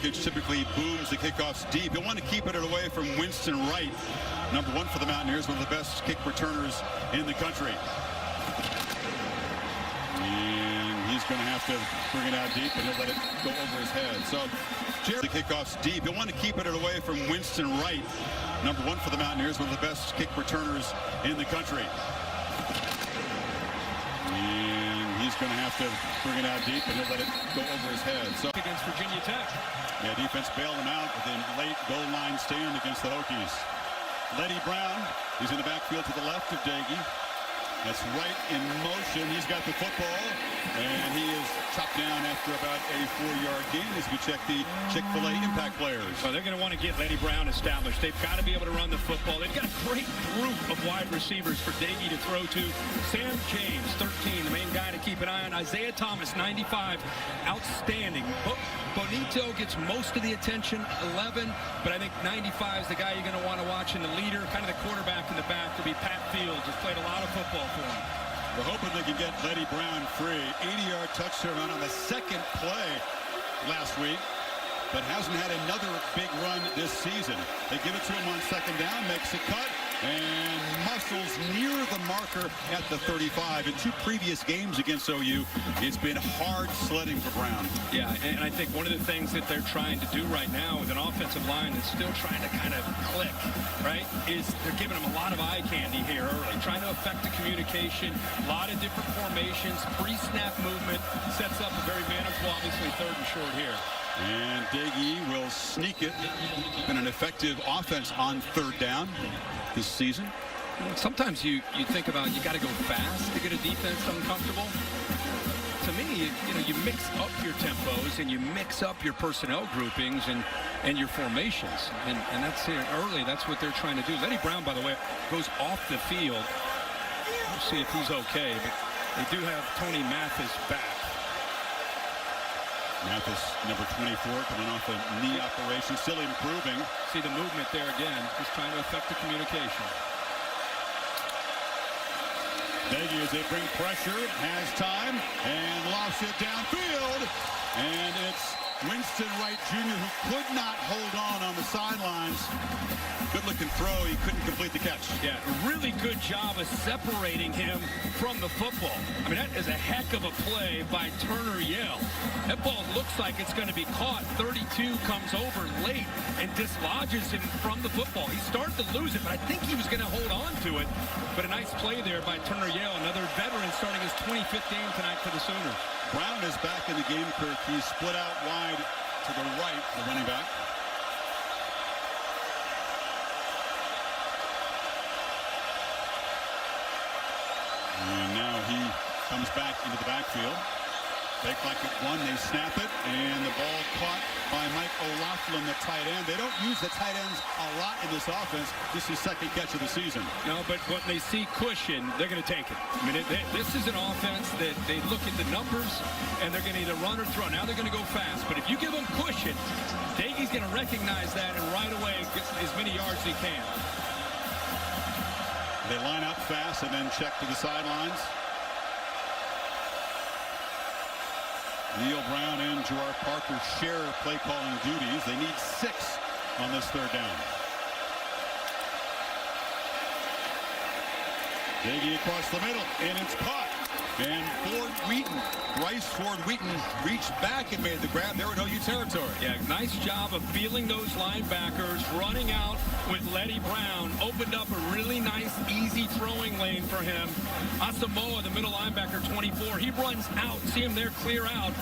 Nurkic typically booms the kickoffs deep. He'll want to keep it away from Winston Wright, number 1 for the Mountaineers, one of the best kick returners in the country. And he's going to have to bring it out deep, and he'll let it go over his head. So Jerry, the kickoffs deep. He'll want to keep it away from Winston Wright, number 1 for the Mountaineers, one of the best kick returners in the country. And he's going to have to bring it out deep, and he'll let it go over his head. So against Virginia Tech. Yeah, defense bailed him out with a late goal line stand against the Hokies. Leddie Brown, he's in the backfield to the left of Doege. That's right in motion. He's got the football, and he is chopped down after about a 4-yard gain as we check the Chick-fil-A impact players. Well, they're going to want to get Leddie Brown established. They've got to be able to run the football. They've got a great group of wide receivers for Doege to throw to. Sam James, 13, the main guy to keep an eye on. Isaiah Thomas, 95, outstanding. Bonito gets most of the attention, 11, but I think 95 is the guy you're going to want to watch, and the leader, kind of the quarterback in the back, will be Pat Fields, who's played a lot of football for him. We're hoping they can get Leddie Brown free. 80-yard touchdown on the second play last week, but hasn't had another big run this season. They give it to him on second down, makes a cut, and muscles near the marker at the 35. In 2 previous games against OU, it's been hard sledding for Brown. Yeah, and I think one of the things that they're trying to do right now with an offensive line that's still trying to kind of click, right, is they're giving them a lot of eye candy here early, trying to affect the communication, a lot of different formations, pre-snap movement, sets up a very manageable, obviously, 3rd and short here. And Doege will sneak it. Been an effective offense on 3rd down this season. Sometimes you think about you got to go fast to get a defense uncomfortable. To me, you mix up your tempos and you mix up your personnel groupings and your formations. And that's here early. That's what they're trying to do. Leddie Brown, by the way, goes off the field. We'll see if he's okay. But they do have Tony Mathis back. Mathis, number 24, coming off a knee operation, still improving. See the movement there again, just trying to affect the communication. Doege, as they bring pressure, has time, and lofts it downfield. And it's Winston Wright Jr., who could not hold on the sidelines. Good-looking throw. He couldn't complete the catch. Yeah, really good job of separating him from the football. I mean, that is a heck of a play by Turner Yell. That ball looks like it's going to be caught. 32 comes over late and dislodges him from the football. He started to lose it, but I think he was going to hold on to it. But a nice play there by Turner Yell, another veteran starting his 25th game tonight for the Sooners. Brown is back in the game, Kirk. He's split out wide to the right, the running back. And now he comes back into the backfield. Fake like it one, they snap it, and the ball caught by Mike O'Loughlin, the tight end. They don't use the tight ends a lot in this offense. This is 2nd catch of the season. No, but when they see cushion, they're going to take it. I mean, this is an offense that they look at the numbers, and they're going to either run or throw. Now they're going to go fast, but if you give them cushion, Doege's going to recognize that and right away get as many yards as he can. They line up fast and then check to the sidelines. Neil Brown and Gerard Parker share play calling duties. They need 6 on this 3rd down. Doege across the middle, and it's caught. And Bryce Ford Wheaton reached back and made the grab there in OU territory. Yeah, nice job of feeling those linebackers, running out with Leddie Brown. Opened up a really nice, easy throwing lane for him. Asamoah, the middle linebacker, 24. He runs out. See him there clear out.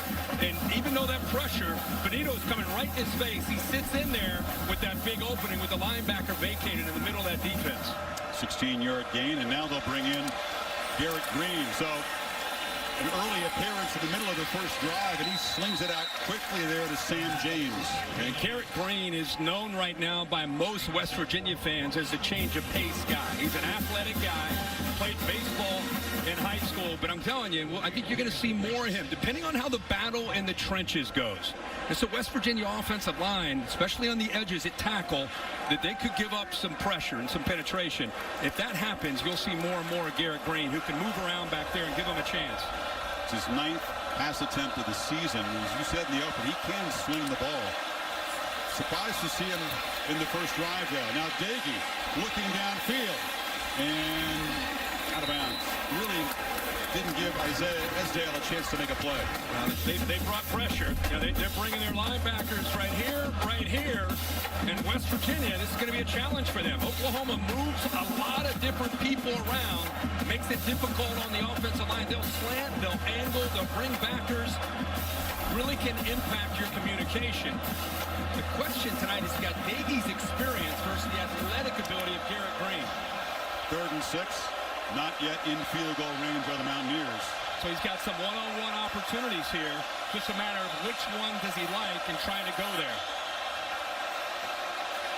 And even though that pressure, Benito's coming right in his face. He sits in there with that big opening with the linebacker vacated in the middle of that defense. 16-yard gain, and now they'll bring in Garrett Green. So an early appearance in the middle of the first drive, and he slings it out quickly there to Sam James. And Garrett Green is known right now by most West Virginia fans as a change of pace guy. He's an athletic guy, played baseball in high school, but I'm telling you, I think you're going to see more of him, depending on how the battle in the trenches goes. It's a West Virginia offensive line, especially on the edges at tackle, that they could give up some pressure and some penetration. If that happens, you'll see more and more of Garrett Green, who can move around back there and give him a chance. It's his 9th pass attempt of the season. As you said in the open, he can swing the ball. Surprised to see him in the first drive there. Now Doege looking downfield and out of bounds. Really didn't give Isaiah Esdale a chance to make a play. They brought pressure. They're bringing their linebackers right here. And West Virginia, this is going to be a challenge for them. Oklahoma moves a lot of different people around, makes it difficult on the offensive line. They'll slant, they'll angle, they'll bring backers. Really can impact your communication. The question tonight is got Doege's experience versus the athletic ability of Garrett Green. 3rd and 6. Not yet in field goal range are the Mountaineers. So he's got some one-on-one opportunities here. Just a matter of which one does he like and trying to go there.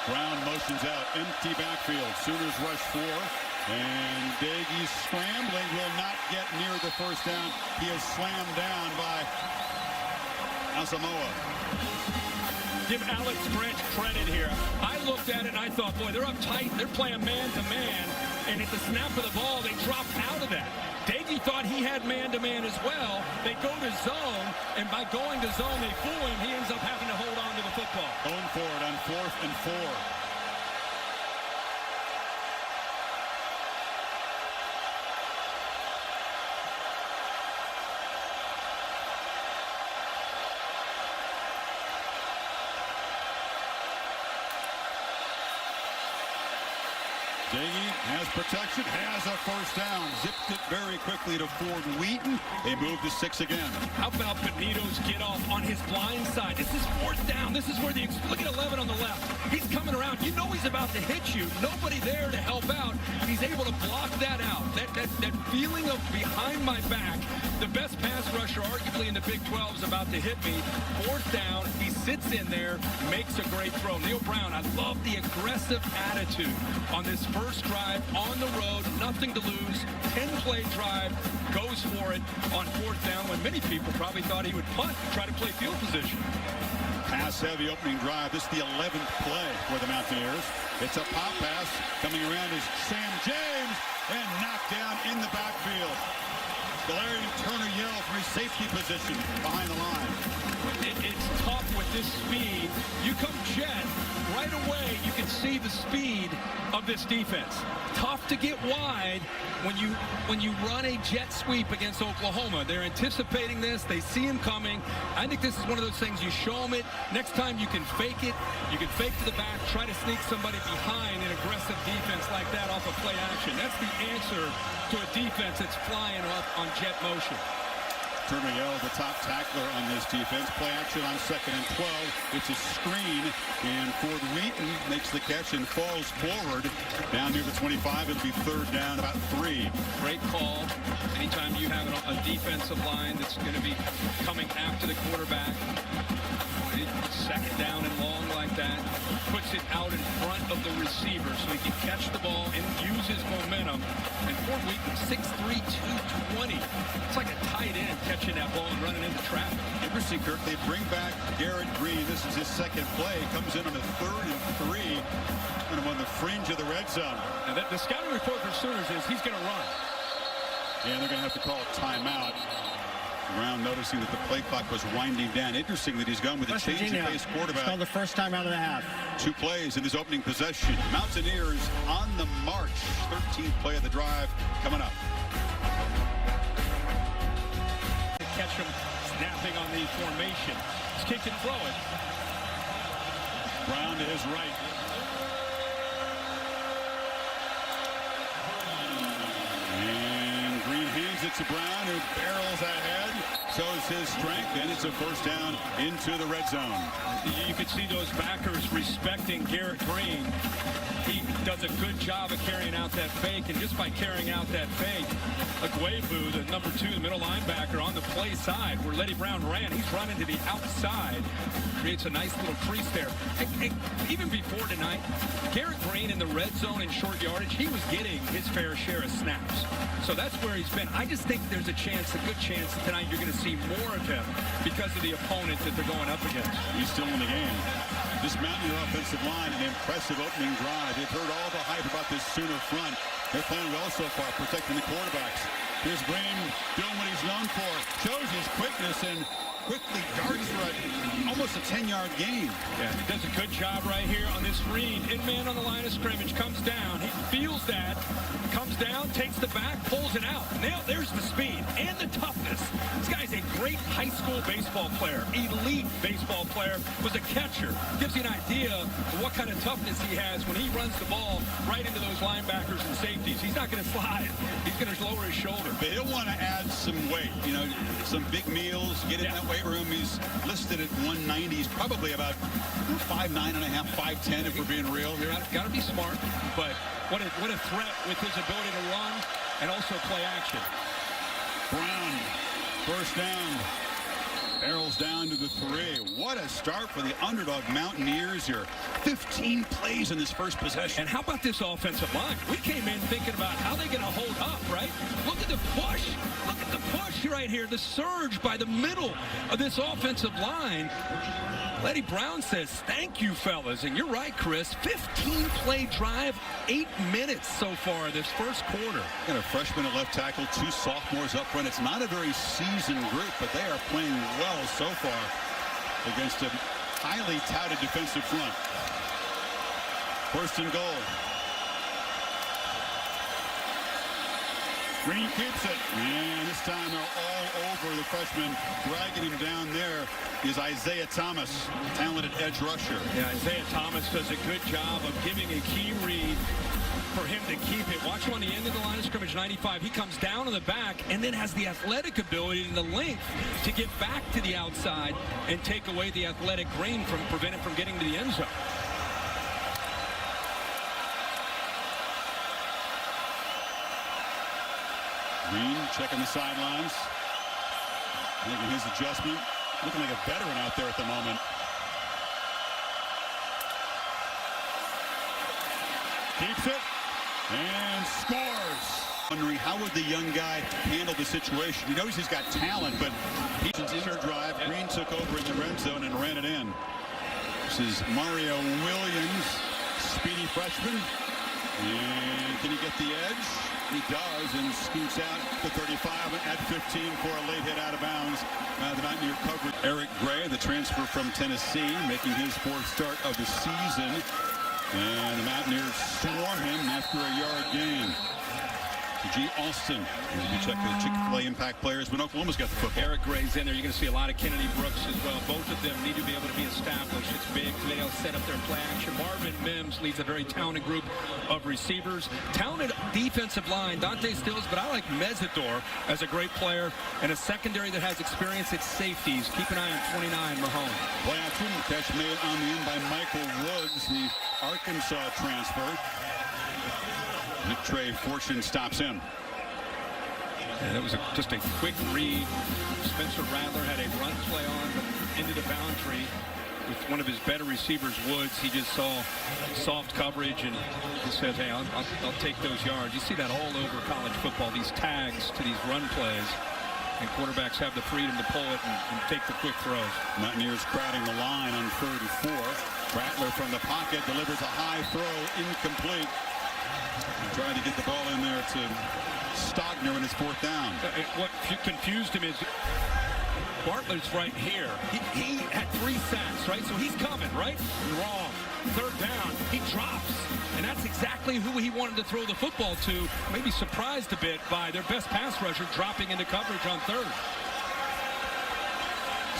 Brown motions out. Empty backfield. Sooners rush 4. And Doege scrambling will not get near the first down. He is slammed down by Asamoah. Give Alex Grinch credit here. I looked at it and I thought, boy, they're up tight. They're playing man-to-man. And at the snap of the ball, they dropped out of that. Doege thought he had man-to-man as well. They go to zone, and by going to zone, they fool him. He ends up having to hold on to the football. Going for it on 4th and 4. Doege has protection, has a first down. Zipped it very quickly to Ford Wheaton. They move to 6 again. How about Benito's get off on his blind side? This is 4th down. This is where look at 11 on the left. He's coming around. You know he's about to hit you. Nobody there to help out. He's able to block that out. That feeling of behind my back. The best pass rusher arguably in the Big 12 is about to hit me. 4th down. He sits in there, makes a great throw. Neil Brown, I love the aggressive attitude on this first drive on the road, nothing to lose, 10-play drive, goes for it on 4th down when many people probably thought he would punt, try to play field position. Pass-heavy opening drive. This is the 11th play for the Mountaineers. It's a pop pass. Coming around is Sam James and knocked down in the backfield. Galarian Turner Yell from his safety position behind the line. It's tough with this speed. You come jet, right away you can see the speed of this defense. Tough to get wide when you run a jet sweep against Oklahoma. They're anticipating this. They see him coming. I think this is one of those things you show them it. Next time you can fake it. You can fake to the back, try to sneak somebody behind an aggressive defense like that off of play action. That's the answer to a defense that's flying up on jet motion. Turner Yell, the top tackler on this defense. Play action on 2nd and 12. It's a screen, and Ford Wheaton makes the catch and falls forward. Down near the 25, it'll be 3rd down, about 3. Great call. Anytime you have a defensive line that's going to be coming after the quarterback, 2nd down and long like that, puts it out in front of the receiver so he can catch the ball and use his momentum. And Ford Wheaton, 6'3", 220. It's like a tight end catching that ball and running into traffic. Interesting, Kirk. They bring back Garrett Green. This is his 2nd play. Comes in on a 3rd and 3. And on the fringe of the red zone. And the scouting report for Sooners is he's going to run. And they're going to have to call a timeout. Brown noticing that the play clock was winding down. Interesting that he's gone with a change of pace quarterback. It's called the first time out of the half. 2 plays in his opening possession. Mountaineers on the march. 13th play of the drive coming up. Catch him snapping on the formation. He's kick and throw it. Brown to his right. And Green hands it to Brown, who barrels ahead. Shows his strength, and it's a first down into the red zone. You could see those backers respecting Garrett Green. He does a good job of carrying out that fake, and just by carrying out that fake, Aguebu, the number 2, the middle linebacker, on the play side where Letty Brown ran, he's running to the outside. Creates a nice little crease there. Even before tonight, Garrett Green in the red zone in short yardage, he was getting his fair share of snaps. So that's where he's been. I just think there's a good chance that tonight you're going to see more of him because of the opponent that they're going up against. He's still in the game. This Mountaineer offensive line, an impressive opening drive. They've heard all the hype about this Sooner front. They're playing well so far, protecting the quarterbacks. Here's Green doing what he's known for. Shows his quickness and quickly darts for almost a 10-yard gain. Yeah, he does a good job right here on this read. In man on the line of scrimmage, comes down. He feels that, comes down, takes the back, pulls it out. Now there's the speed and the toughness. This guy's a great high school baseball player, elite baseball player, was a catcher. Gives you an idea of what kind of toughness he has when he runs the ball right into those linebackers and safeties. He's not going to slide. He's going to lower his shoulder. But he'll want to add some weight, you know, some big meals, get in that weight room. He's listed at 190. He's probably about 5'9 and a half, 5'10 if we're being real here. Got to be smart, but what a threat with his ability to run and also play action. Brown, first down. Barrels down to the 3. What a start for the underdog Mountaineers here. 15 plays in this first possession. And how about this offensive line? We came in thinking about how they're going to hold up, right? Look at the push. Look at the push right here. The surge by the middle of this offensive line. Letty Brown says, thank you, fellas. And you're right, Chris. 15-play drive, 8 minutes so far this first quarter. Got a freshman at left tackle, 2 sophomores up front. It's not a very seasoned group, but they are playing well so far against a highly touted defensive front. First and goal. Green keeps it. And this time they're all over the freshman. Dragging him down there is Isaiah Thomas, talented edge rusher. Yeah, Isaiah Thomas does a good job of giving a key read for him to keep it. Watch him on the end of the line of scrimmage, 95. He comes down on the back and then has the athletic ability and the length to get back to the outside and take away the athletic grain from prevent it from getting to the end zone. Green checking the sidelines, making his adjustment. Looking like a veteran out there at the moment. Keeps it and scores. Wondering how would the young guy handle the situation. He knows he's got talent, but he's in their drive. Green took over in the red zone and ran it in. This is Mario Williams, speedy freshman. And can he get the edge? He does, and scoots out to 35 at 15 for a late hit out of bounds. The Mountaineer coverage. Eric Gray, the transfer from Tennessee, making his 4th start of the season. And the Mountaineers swarm him after a yard gain. G. Austin, as we check the Chick-fil-A impact players, but Oklahoma's got the football. Eric Gray's in there. You're going to see a lot of Kennedy Brooks as well. Both of them need to be able to be established. It's big. They'll set up their play action. Marvin Mims leads a very talented group of receivers. Talented defensive line, Dante Stills, but I like Mesidor as a great player and a secondary that has experience at safeties. Keep an eye on 29, Mahone. Play action, catch made on the end by Michael Woods, the Arkansas transfer. Nick Trey Fortune stops him. Yeah, that was just a quick read. Spencer Rattler had a run play on into the boundary with one of his better receivers, Woods. He just saw soft coverage and he says, hey, I'll take those yards. You see that all over college football, these tags to these run plays. And quarterbacks have the freedom to pull it and take the quick throws. Mountaineers crowding the line on 3rd and 4. Rattler from the pocket delivers a high throw, incomplete. Trying to get the ball in there to Stogner in his 4th down. What confused him is Bartlett's right here. He had 3 sacks, right? So he's coming, right? Wrong. 3rd down. He drops. And that's exactly who he wanted to throw the football to. Maybe surprised a bit by their best pass rusher dropping into coverage on 3rd.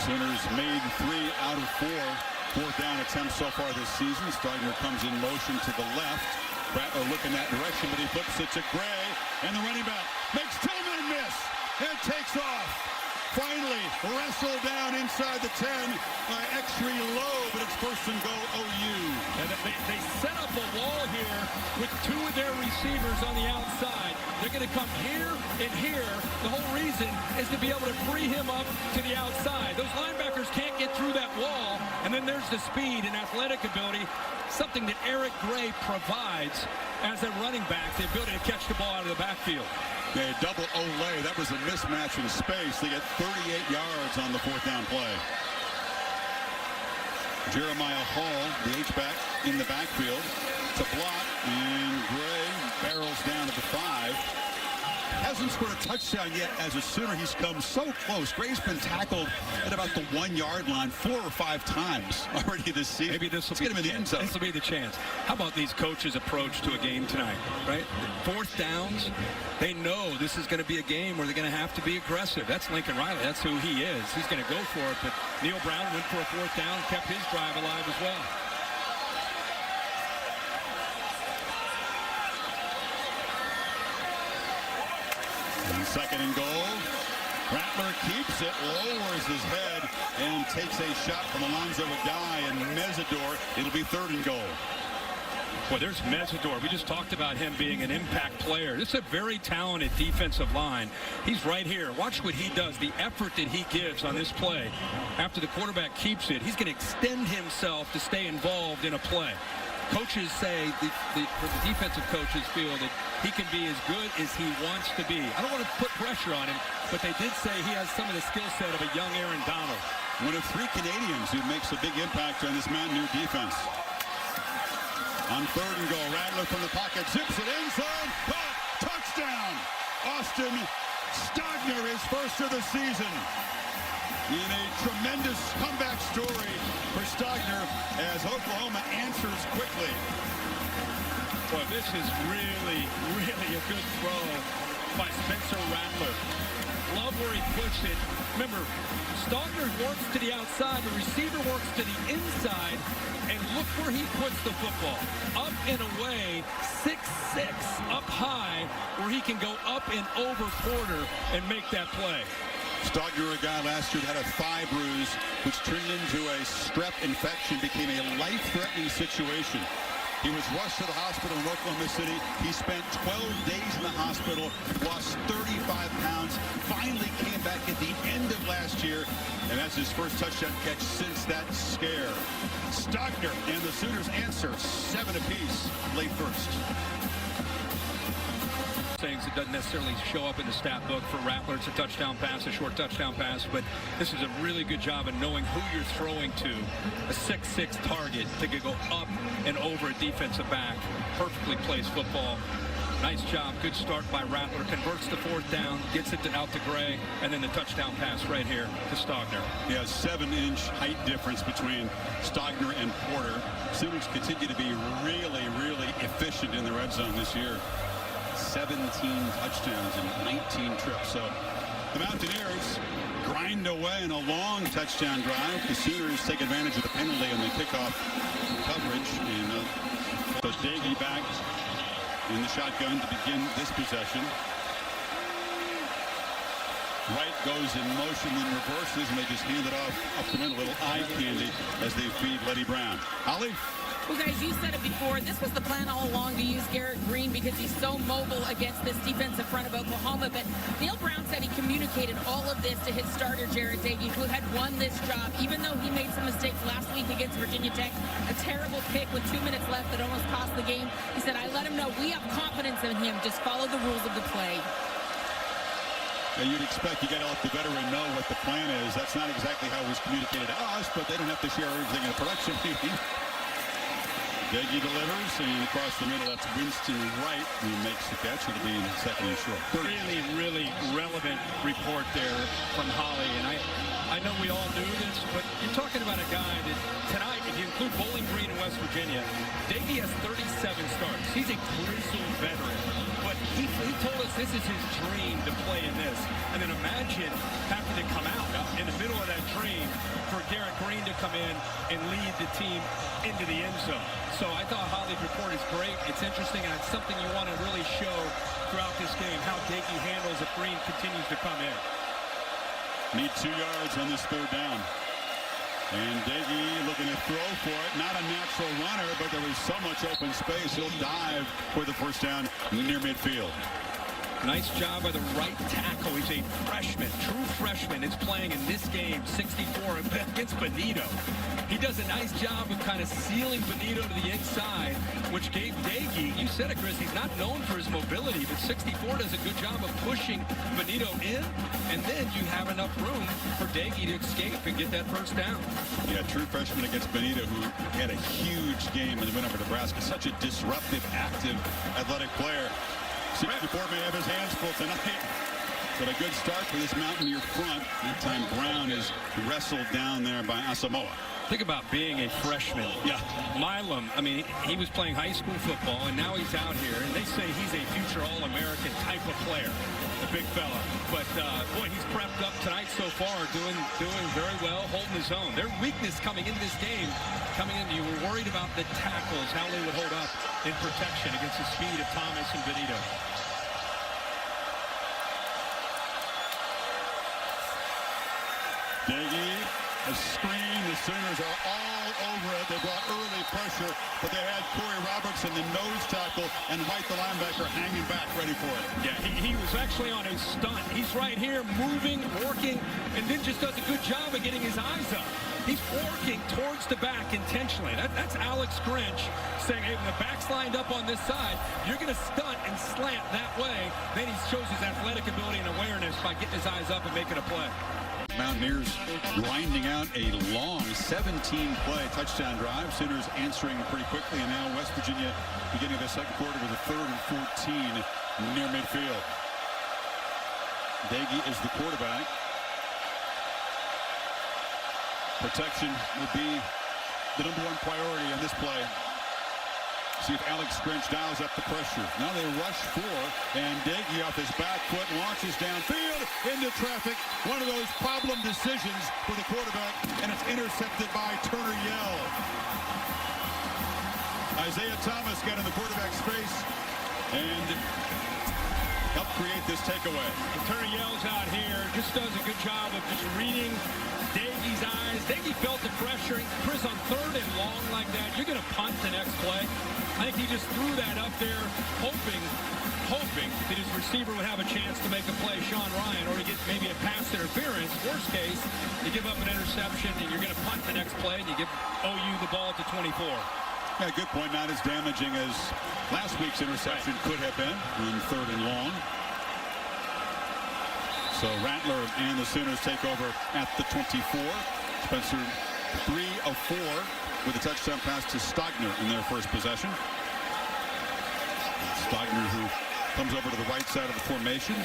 Sooners made 3 out of 4 4th down attempts so far this season. Stogner comes in motion to the left. Rattler looking that direction, but he flips it to Gray. And the running back makes Tillman miss and takes off. Finally wrestled down inside the 10 by Extree Low, but it's 1st and goal OU. And they set up a wall here with 2 of their receivers on the outside. They're going to come here and here. The whole reason is to be able to free him up to the outside. Those linebackers can't get through that wall. And then there's the speed and athletic ability, something that Eric Gray provides as a running back, the ability to catch the ball out of the backfield. They double Olay. That was a mismatch in space. They get 38 yards on the 4th down play. Jeremiah Hall, the H-back, in the backfield to block, and Gray barrels down to the 5. hasn't scored a touchdown yet as a Sooner. He's come so close. Gray's been tackled at about the 1 yard line 4 or 5 times already this season. Maybe this will be get him in the end zone. This will be the chance. How about these coaches' approach to a game tonight, right? 4th downs, they know this is going to be a game where they're going to have to be aggressive. That's Lincoln Riley. That's who he is. He's going to go for it, but Neil Brown went for a 4th down, kept his drive alive as well. And 2nd and goal. Rattler keeps it, lowers his head, and takes a shot from Alonzo Aguy and Mesidor. It'll be 3rd and goal. Well, there's Mesidor. We just talked about him being an impact player. This is a very talented defensive line. He's right here. Watch what he does, the effort that he gives on this play. After the quarterback keeps it, he's going to extend himself to stay involved in a play. Coaches say, the defensive coaches feel that he can be as good as he wants to be. I don't want to put pressure on him, but they did say he has some of the skill set of a young Aaron Donald. One of 3 Canadians who makes a big impact on this Mountain Dew defense. On 3rd and goal, Rattler from the pocket, zips it inside, caught, touchdown! Austin Stogner, his first of the season. In a tremendous comeback story for Stogner as Oklahoma answers quickly. Well, this is really a good throw by Spencer Rattler. Love where he puts it. Remember, Stogner works to the outside, the receiver works to the inside, and look where he puts the football. Up and away, 6'6", up high, where he can go up and over Porter and make that play. Stogner, a guy last year that had a thigh bruise, which turned into a strep infection, became a life-threatening situation. He was rushed to the hospital in Oklahoma City. He spent 12 days in the hospital, lost 35 pounds, finally came back at the end of last year, and that's his first touchdown catch since that scare. Stogner and the Sooners answer 7 apiece, late first. Things that doesn't necessarily show up in the stat book for Rattler. It's a touchdown pass, a short touchdown pass, but this is a really good job of knowing who you're throwing to. A 6'6" target to go up and over a defensive back. Perfectly placed football. Nice job. Good start by Rattler. Converts the 4th down, gets it out to Gray, and then the touchdown pass right here to Stogner. He has 7-inch height difference between Stogner and Porter. Sooners continue to be really efficient in the red zone this year. 17 touchdowns and 19 trips. So the Mountaineers grind away in a long touchdown drive. The Sooners take advantage of the penalty on the kickoff coverage. And so Doege back in the shotgun to begin this possession. Wright goes in motion, then reverses, and they just hand it off up the middle. Little eye candy as they feed Letty Brown. Ollie? Well, guys, you said it before. This was the plan all along to use Garrett Green because he's so mobile against this defensive front of Oklahoma. But Neil Brown said he communicated all of this to his starter, Jarret Doege, who had won this job, even though he made some mistakes last week against Virginia Tech. A terrible pick with 2 minutes left that almost cost the game. He said, I let him know we have confidence in him. Just follow the rules of the play. Yeah, you'd expect you got to let the veteran know what the plan is. That's not exactly how it was communicated to us, but they don't have to share everything in a production meeting. Doege delivers, and across the middle, that's Winston Wright who makes the catch. It'll be 2nd and short. Really relevant report there from Holly, and I know we all knew this, but you're talking about a guy that tonight, if you include Bowling Green and West Virginia, Doege has 37 starts. He's a grizzled veteran, but he told us this is his dream to play in this. And then imagine having to come out in the middle of that dream for Garrett Green to come in and lead the team into the end zone. So I thought Holly's report is great. It's interesting, and it's something you want to really show throughout this game, how Doege handles if Green continues to come in. Need 2 yards on this 3rd down. And Doege looking to throw for it. Not a natural runner, but there was so much open space. He'll dive for the 1st down near midfield. Nice job by the right tackle. He's a freshman, true freshman. Is playing in this game, 64 against Bonito. He does a nice job of kind of sealing Bonito to the inside, which gave Doege, you said it, Chris, he's not known for his mobility, but 64 does a good job of pushing Bonito in, and then you have enough room for Doege to escape and get that 1st down. Yeah, true freshman against Bonito, who had a huge game in the win over Nebraska. Such a disruptive, active, athletic player. 64 may have his hands full tonight. But a good start for this Mountaineer front. That time Brown is wrestled down there by Asamoah. Think about being a freshman. Yeah. Milam, I mean, he was playing high school football, and now he's out here, and they say he's a future All-American type of player, the big fella. But, boy, he's prepped up tonight so far, doing very well, holding his own. Their weakness coming into this game, you were worried about the tackles, how they would hold up in protection against the speed of Thomas and Benito. Daggy, a screen. The Sooners are all over it. They brought early pressure, but they had Corey Robertson, the nose tackle, and White, the linebacker, hanging back, ready for it. Yeah, he was actually on a stunt. He's right here, moving, working, and then just does a good job of getting his eyes up. He's working towards the back intentionally. That's Alex Grinch saying, hey, when the back's lined up on this side, you're going to stunt and slant that way. Then he shows his athletic ability and awareness by getting his eyes up and making a play. Mountaineers grinding out a long 17-play touchdown drive. Sooners answering pretty quickly, and now West Virginia beginning the second quarter with a 3rd and 14 near midfield. Daggy is the quarterback. Protection will be the #1 priority on this play. See if Alex Grinch dials up the pressure. Now they rush 4, and Daggy off his back foot launches downfield into traffic. One of those problem decisions for the quarterback, and it's intercepted by Turner Yell. Isaiah Thomas got in the quarterback's face and helped create this takeaway. Turner Yell's out here, just does a good job of just reading Daggy's eyes. Daggy felt the pressure. Chris, on 3rd and long like that, you're going to punt the next play. I think he just threw that up there, hoping that his receiver would have a chance to make a play, Sean Ryan, or he gets maybe a pass interference. Worst case, you give up an interception, and you're going to punt the next play, and you give OU the ball to 24. Yeah, good point. Not as damaging as last week's interception could have been on 3rd and long. So Rattler and the Sooners take over at the 24. Spencer 3 of 4 with a touchdown pass to Stogner in their first possession. Stogner, who comes over to the right side of the formation.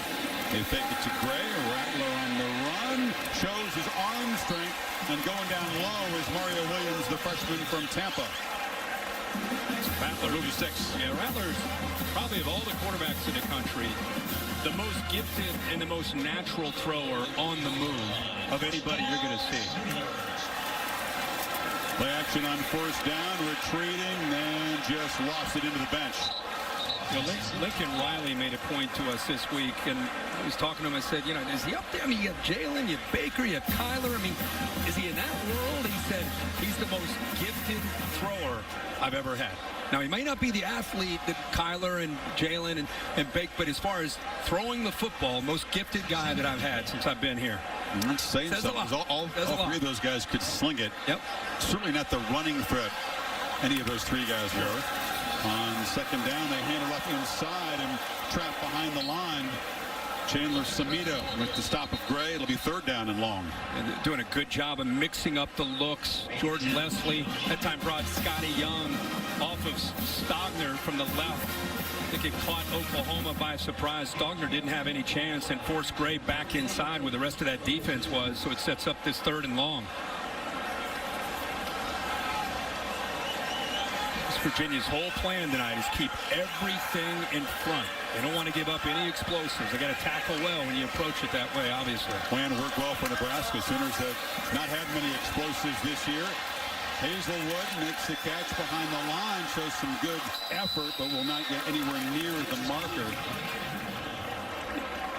They fake it to Gray. Rattler on the run. Shows his arm strength. And going down low is Mario Williams, the freshman from Tampa. Rattler, 6. Yeah, Rattler's probably of all the quarterbacks in the country, the most gifted and the most natural thrower on the move of anybody you're going to see. Play action on 1st down, retreating, and just lost it into the bench. You know, Lincoln Riley made a point to us this week, and I was talking to him. I said, you know, is he up there? I mean, you have Jalen, you have Baker, you have Kyler. I mean, is he in that world? He said he's the most gifted thrower I've ever had. Now, he might not be the athlete that Kyler and Jalen and Baker, but as far as throwing the football, most gifted guy that I've had since I've been here. That's saying something. All 3 of those guys could sling it. Yep. Certainly not the running threat any of those 3 guys were. On 2nd down, they hand it off inside and trapped behind the line. Chandler Samito with the stop of Gray. It'll be 3rd down and long. And they're doing a good job of mixing up the looks. Jordan Leslie, that time brought Scotty Young off of Stogner from the left. I think it caught Oklahoma by surprise. Stogner didn't have any chance and forced Gray back inside where the rest of that defense was. So it sets up this 3rd and long. Virginia's whole plan tonight is keep everything in front. They don't want to give up any explosives. They got to tackle well when you approach it that way, obviously. Plan worked well for Nebraska. Sooners have not had many explosives this year. Hazelwood makes the catch behind the line, shows some good effort, but will not get anywhere near the marker.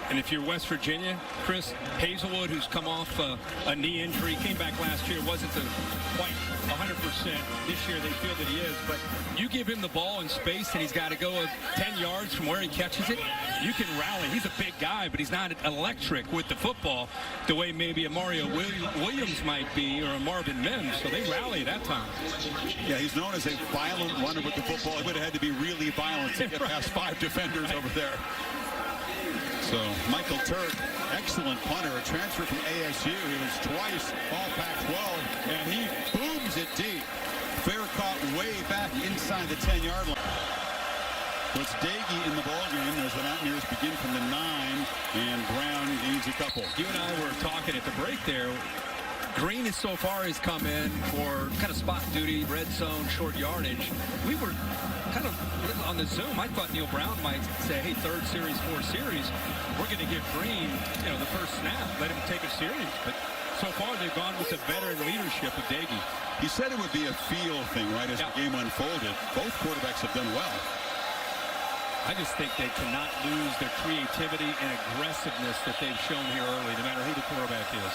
And if you're West Virginia, Chris, Hazelwood, who's come off a knee injury, came back last year, wasn't quite 100%. This year they feel that he is, but you give him the ball in space and he's got to go 10 yards from where he catches it, you can rally. He's a big guy, but he's not electric with the football the way maybe a Mario Williams might be or a Marvin Mims, so they rally that time. Yeah, he's known as a violent runner with the football. He would have had to be really violent to get past 5 defenders over there. So Michael Turk, excellent punter, a transfer from ASU. He was twice all Pac-12, and he booms it deep. Fair caught way back inside the 10-yard line. So it's Daggy in the ballgame. There's an simple. You and I were talking at the break there. Green is so far has come in for kind of spot duty, red zone, short yardage. We were kind of on the Zoom. I thought Neil Brown might say, hey, third series, fourth series, we're going to give Green, the first snap, let him take a series. But so far they've gone with the veteran leadership of Doege. He said it would be a feel thing, right, as the game unfolded. Both quarterbacks have done well. I just think they cannot lose their creativity and aggressiveness that they've shown here early, no matter who the quarterback is.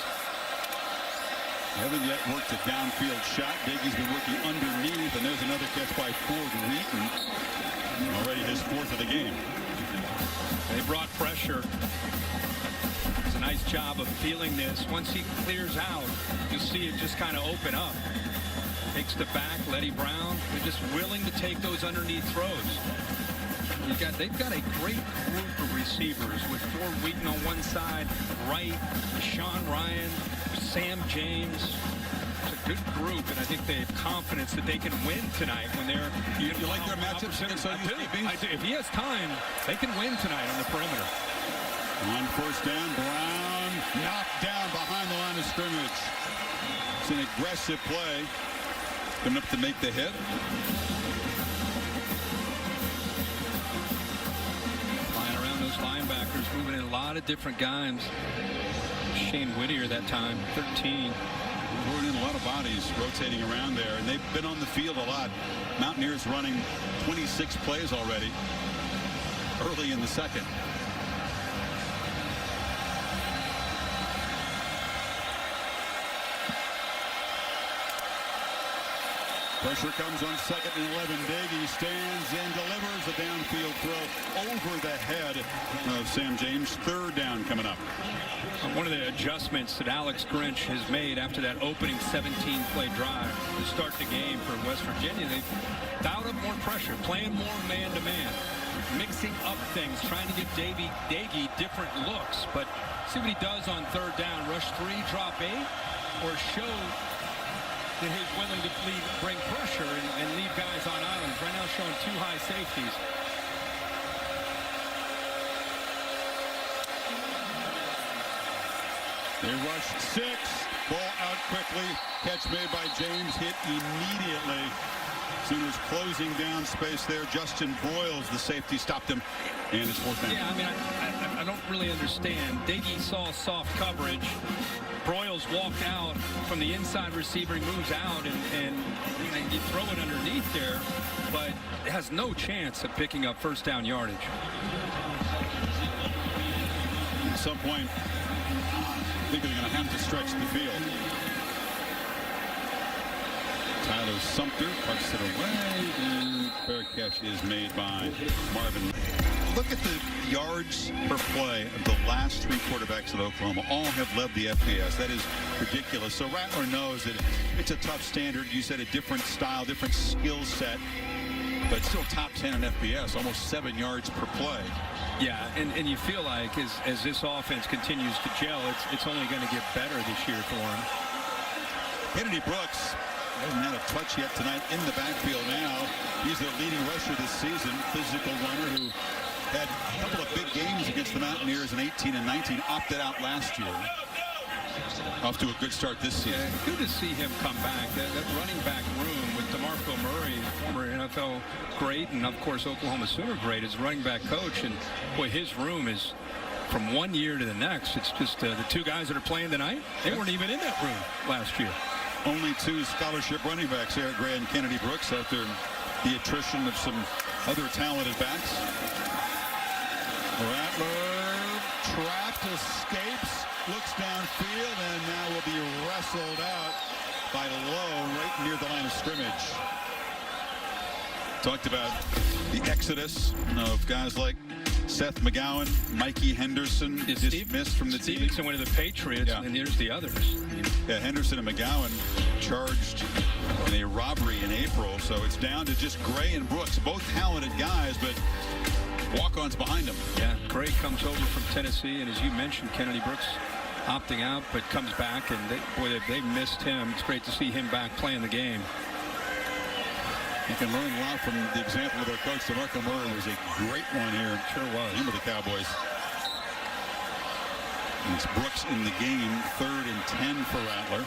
Haven't yet worked a downfield shot. Doege's been working underneath, and there's another catch by Ford Wheaton. Already his fourth of the game. They brought pressure. It's a nice job of feeling this. Once he clears out, you see it just kind of open up. Takes the back, Letty Brown. They're just willing to take those underneath throws. They've got a great group of receivers with Ford Wheaton on one side, Wright, Sean Ryan, Sam James. It's a good group, and I think they have confidence that they can win tonight when they're... You like their matchups against I do. If he has time, they can win tonight on the perimeter. On first down, Brown knocked down behind the line of scrimmage. It's an aggressive play. Coming up to make the hit. Flying around those linebackers, moving in a lot of different guys. Shane Whittier that time, 13. Brought in a lot of bodies rotating around there, and they've been on the field a lot. Mountaineers running 26 plays already early in the second. Pressure comes on 2nd and 11. Doege stands and delivers a downfield throw over the head of Sam James. Third down coming up. One of the adjustments that Alex Grinch has made after that opening 17-play drive to start the game for West Virginia, they've dialed up more pressure, playing more man-to-man, mixing up things, trying to give Doege different looks. But see what he does on third down. Rush 3, drop 8, or show that he's willing to bring pressure and leave guys on islands. Right now showing 2 high safeties. They rushed 6. Ball out quickly. Catch made by James. Hit immediately. Sooners closing down space there. Justin Broyles, the safety, stopped him. And it's fourth down. Yeah, I mean, I don't really understand. Doege saw soft coverage. Broyles walked out from the inside receiver. He moves out, and you throw it underneath there, but it has no chance of picking up first down yardage. At some point, I think they're going to have to stretch the field. Tyler Sumter puts it away, and fair catch is made by Marvin. Look at the yards per play of the last 3 quarterbacks of Oklahoma. All have led the FBS. That is ridiculous. So Rattler knows that it's a tough standard. You said a different style, different skill set, but still top 10 in FBS, almost 7 yards per play. Yeah, and you feel like as this offense continues to gel, it's only going to get better this year for him. Kennedy Brooks hasn't had a touch yet tonight in the backfield now. He's their leading rusher this season, physical runner who had a couple of big games against the Mountaineers in 18 and 19, opted out last year. Off to a good start this season. Yeah, good to see him come back. That running back room with DeMarco Murray, former NFL great, and of course Oklahoma Sooner great as running back coach. And boy, his room is from one year to the next. It's just the 2 guys that are playing tonight, they weren't even in that room last year. Only 2 scholarship running backs, Eric Gray and Kennedy Brooks, after the attrition of some other talented backs. Rattler trapped, escapes, looks downfield, and now will be wrestled out by Lowe right near the line of scrimmage. Talked about the exodus of guys like Seth McGowan, Mikey Henderson, dismissed from the team. Stevenson went to the Patriots, and here's the others. Yeah, Henderson and McGowan charged in a robbery in April, so it's down to just Gray and Brooks, both talented guys, but walk-ons behind them. Yeah, Gray comes over from Tennessee, and as you mentioned, Kennedy Brooks opting out, but comes back, and they missed him. It's great to see him back playing the game. You can learn a lot from the example of their coach. DeMarco Murray was a great one here. Sure was. Remember the Cowboys. It's Brooks in the game, 3rd and 10 for Rattler.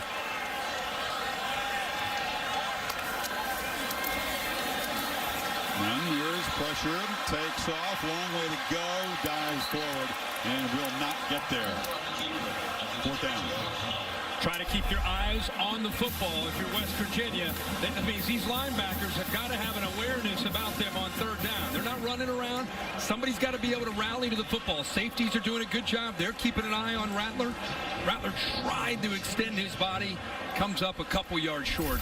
Here's pressure, takes off, long way to go, dives forward, and will not get there. 4th down. Try to keep your eyes on the football if you're West Virginia. That means these linebackers have got to have an awareness about them on 3rd down. They're not running around. Somebody's got to be able to rally to the football. Safeties are doing a good job. They're keeping an eye on Rattler. Rattler tried to extend his body, comes up a couple yards short.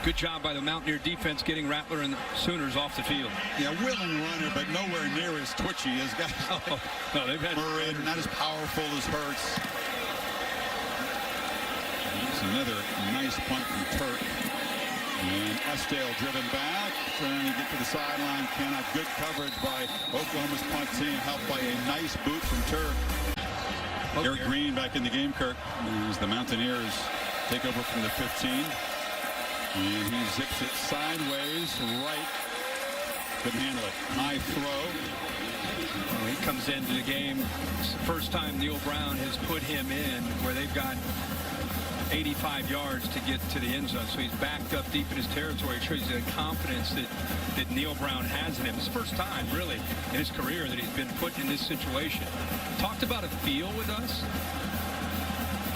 Good job by the Mountaineer defense getting Rattler and the Sooners off the field. Yeah, willing runner, but nowhere near as twitchy as guys like no, they've had Murray, not as powerful as Hurts. It's another nice punt from Turk. And Estelle driven back, trying to get to the sideline. Cannot. Good coverage by Oklahoma's punt team, helped by a nice boot from Turk. Garrett Green back in the game, Kirk, as the Mountaineers take over from the 15. And he zips it sideways, right. Couldn't handle it. High throw. Well, he comes into the game. It's the first time Neil Brown has put him in where they've got 85 yards to get to the end zone. So he's backed up deep in his territory. It shows you the confidence that Neil Brown has in him. It's the first time, really, in his career that he's been put in this situation. Talked about a feel with us.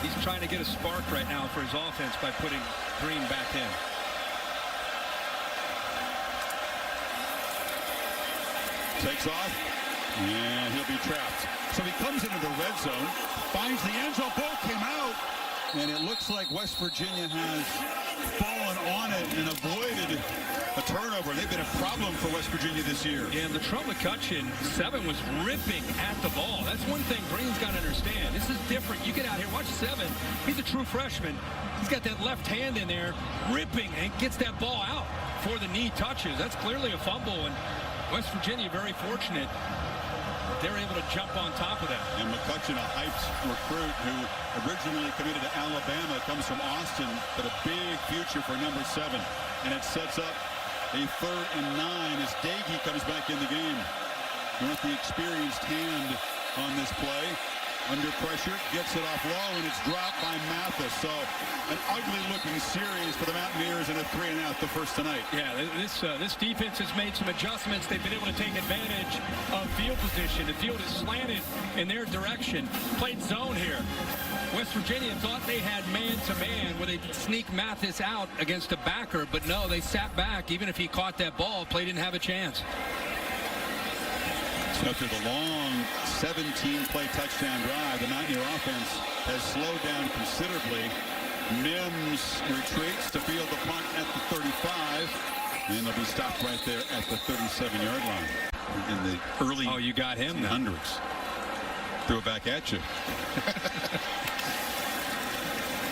He's trying to get a spark right now for his offense by putting Green back in. Takes off, and he'll be trapped. So he comes into the red zone, finds the end zone, ball came out, and it looks like West Virginia has fallen on it and avoided a turnover. They've been a problem for West Virginia this year. And Latrell McCutcheon, 7, was ripping at the ball. That's one thing Green's got to understand. This is different. You get out here, watch 7. He's a true freshman. He's got that left hand in there, ripping, and gets that ball out before the knee touches. That's clearly a fumble, and West Virginia very fortunate they're able to jump on top of that. And McCutcheon, a hyped recruit who originally committed to Alabama, comes from Austin, but a big future for number 7. And it sets up a 3rd and 9 as Dagey comes back in the game. With the experienced hand on this play. Under pressure, gets it off low, and it's dropped by Mathis. So an ugly-looking series for the Mountaineers and a 3-and-out, the first tonight. Yeah, this defense has made some adjustments. They've been able to take advantage of field position. The field is slanted in their direction. Played zone here. West Virginia thought they had man-to-man where they'd sneak Mathis out against a backer, but no, they sat back. Even if he caught that ball, play didn't have a chance. After the long 17-play touchdown drive, the Mountaineer offense has slowed down considerably. Mims retreats to field the punt at the 35, and they'll be stopped right there at the 37-yard line. In the early you got him hundreds. Threw it back at you.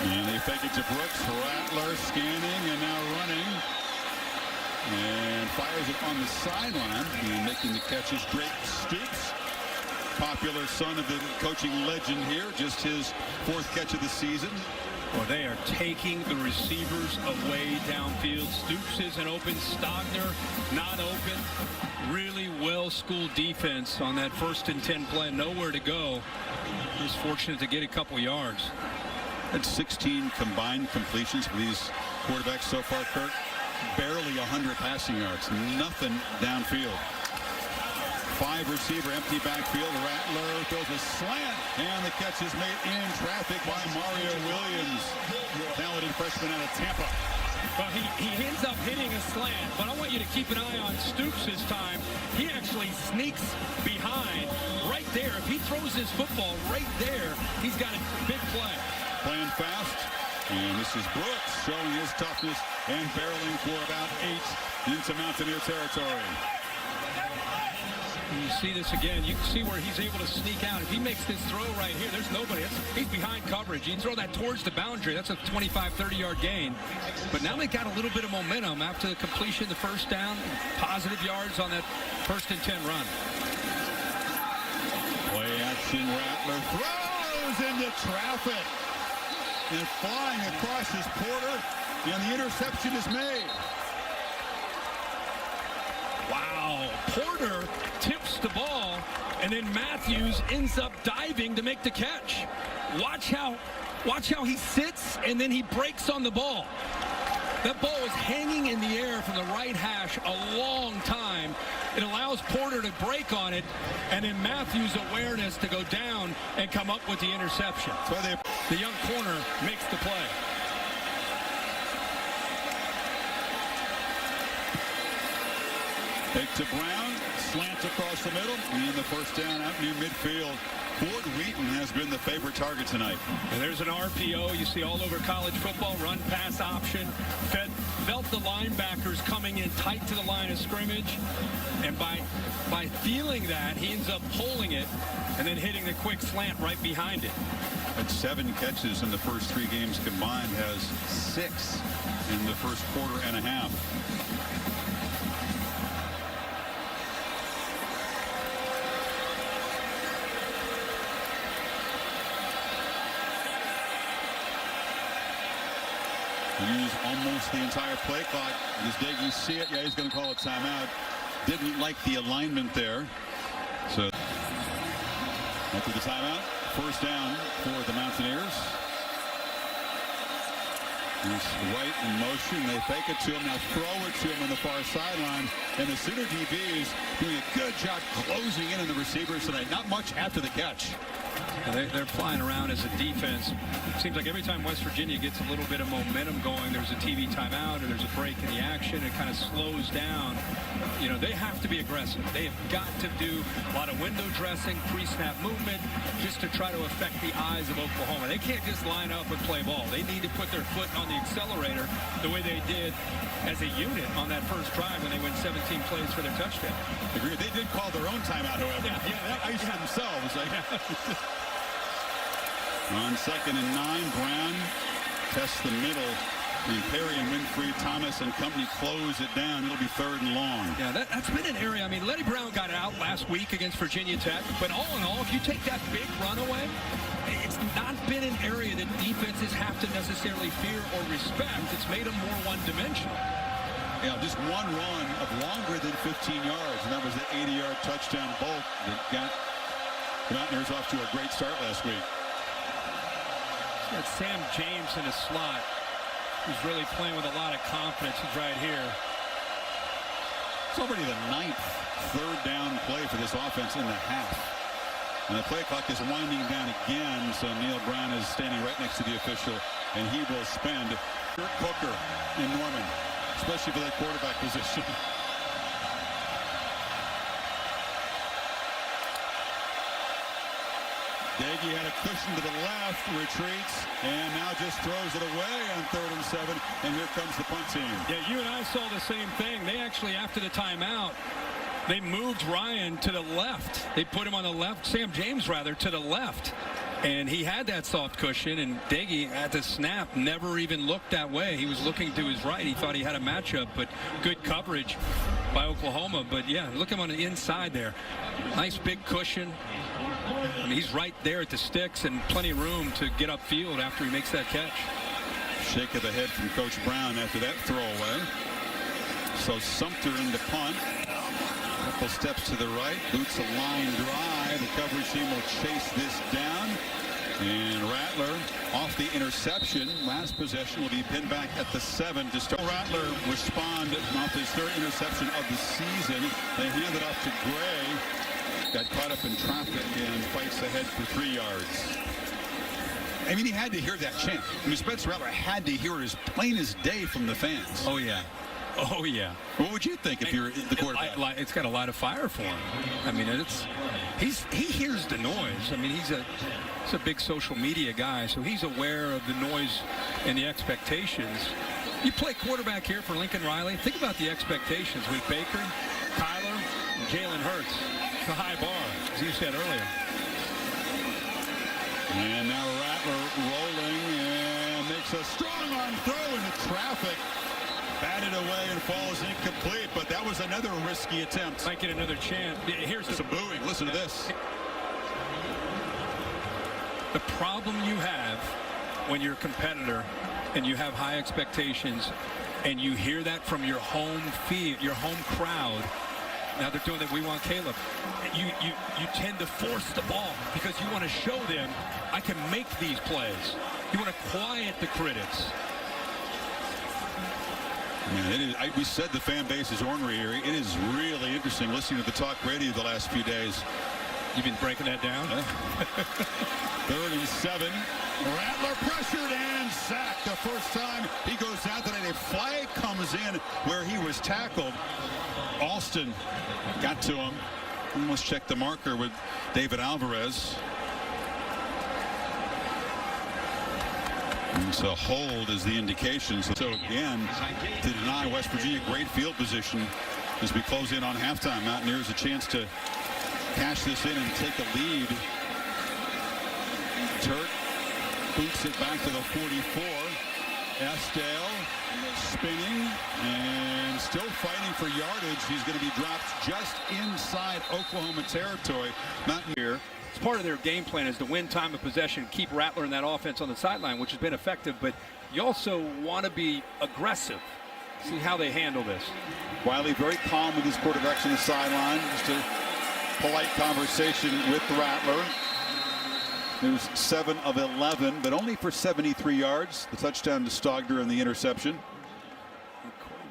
And they fake it to Brooks. Rattler scanning and now running. And fires it on the sideline. And making the catches, Drake Stoops. Popular son of the coaching legend here. Just his 4th catch of the season. Well, they are taking the receivers away downfield. Stoops isn't open. Stogner not open. Really well-schooled defense on that 1st and 10 play. Nowhere to go. He's fortunate to get a couple yards. Had 16 combined completions for these quarterbacks so far, Kirk. Barely 100 passing yards. Nothing downfield. 5 receiver, empty backfield. Rattler throws a slant, and the catch is made in traffic by Mario Williams, talented freshman out of Tampa. Well, he ends up hitting a slant, but I want you to keep an eye on Stoops this time. He actually sneaks behind right there. If he throws his football right there, he's got a big play. Playing fast. And this is Brooks showing his toughness and barreling for about 8 into Mountaineer territory. You see this again. You can see where he's able to sneak out. If he makes this throw right here, there's nobody. He's behind coverage. You throw that towards the boundary. That's a 25, 30-yard gain. But now they've got a little bit of momentum after the completion, the 1st down, positive yards on that 1st and 10 run. Play action. Rattler throws into traffic. And flying across his Porter, and the interception is made. Wow, Porter tips the ball and then Matthews ends up diving to make the catch. Watch how he sits, and then he breaks on the ball. That ball was hanging in the air from the right hash a long time. It allows Porter to break on it, and then Matthews' awareness to go down and come up with the interception. The young corner makes the play. Fake to Brown, slant across the middle, and the first down out near midfield. Ford Wheaton has been the favorite target tonight. And there's an RPO you see all over college football, run pass option. Felt the linebackers coming in tight to the line of scrimmage, and by feeling that, he ends up pulling it and then hitting the quick slant right behind it. At 7 catches in the first 3 games combined, has 6 in the first quarter and a half. Use almost the entire play clock. Does Doege see it? Yeah, he's going to call a timeout. Didn't like the alignment there. So after the timeout, first down for the Mountaineers. He's right in motion. They fake it to him. Now throw it to him on the far sideline. And the Sooner DBs doing a good job closing in on the receivers tonight. Not much after the catch. They're flying around as a defense. It seems like every time West Virginia gets a little bit of momentum going, there's a TV timeout or there's a break in the action. It kind of slows down. You know, they have to be aggressive. They have got to do a lot of window dressing, pre-snap movement, just to try to affect the eyes of Oklahoma. They can't just line up and play ball. They need to put their foot on the accelerator the way they did as a unit on that first drive when they went 17 plays for their touchdown. Agree. They did call their own timeout, however. Yeah, iced themselves. On 2nd and 9, Brown tests the middle. And Perry and Winfrey, Thomas and company close it down. It'll be 3rd and long. Yeah, that's been an area. I mean, Letty Brown got out last week against Virginia Tech. But all in all, if you take that big run away, it's not been an area that defenses have to necessarily fear or respect. It's made them more one-dimensional. Yeah, just one run of longer than 15 yards, and that was the 80-yard touchdown bolt that got the Mountaineers off to a great start last week. Got Sam James in a slot, who's really playing with a lot of confidence. He's right here. It's already the 9th third down play for this offense in the half. And the play clock is winding down again, so Neil Brown is standing right next to the official, and he will spend Kurt Cooker in Norman, especially for that quarterback position. Doege had a cushion to the left, retreats, and now just throws it away on 3rd and 7, and here comes the punt team. Yeah, you and I saw the same thing. They actually, after the timeout, they moved Ryan to the left. They put him on the left, Sam James rather, to the left. And he had that soft cushion, and Doege at the snap never even looked that way. He was looking to his right. He thought he had a matchup, but good coverage by Oklahoma. But yeah, look him on the inside there. Nice big cushion. I mean, he's right there at the sticks and plenty of room to get upfield after he makes that catch. Shake of the head from Coach Brown after that throwaway. So Sumter in the punt. Couple steps to the right. Boots a line drive. The coverage team will chase this down. And Rattler off the interception. Last possession will be pinned back at the 7 to start. Rattler respond off his 3rd interception of the season. They hand it off to Gray. Got caught up in traffic and fights ahead for 3 yards. I mean, he had to hear that chant. I mean, Spencer Rattler had to hear it as plain as day from the fans. Oh, yeah. Oh, yeah. What would you think if you're the quarterback? It's got a lot of fire for him. I mean, he hears the noise. I mean, he's a big social media guy, so he's aware of the noise and the expectations. You play quarterback here for Lincoln Riley. Think about the expectations with Baker, Kyler, and Jalen Hurts. It's a high bar, as you said earlier. And now Rattler rolling and makes a strong arm throw into traffic. Batted away and falls incomplete, but that was another risky attempt. Might get another chance. Here's some booing. Listen to this. The problem you have when you're a competitor and you have high expectations and you hear that from your home field, your home crowd, Now they're doing that. We want Caleb. You tend to force the ball because you want to show them I can make these plays. You want to quiet the critics. Yeah, we said the fan base is ornery here. It is really interesting listening to the talk radio the last few days. You've been breaking that down? Yeah. 3rd and 7. Rattler pressured and sacked the first time he goes out tonight. A flag comes in where he was tackled. Alston got to him. And let's check the marker with David Alvarez. And so hold is the indication. So again, to deny West Virginia great field position as we close in on halftime. Mountaineers a chance to cash this in and take a lead. Turk boots it back to the 44. Estelle spinning and still fighting for yardage. He's going to be dropped just inside Oklahoma territory. Mountaineer. It's part of their game plan is to win time of possession, keep Rattler in that offense on the sideline, which has been effective, but you also want to be aggressive. See how they handle this. Wiley very calm with his quarterbacks on the sideline. Just a polite conversation with Rattler. Who's 7 of 11, but only for 73 yards. The touchdown to Stogner and the interception.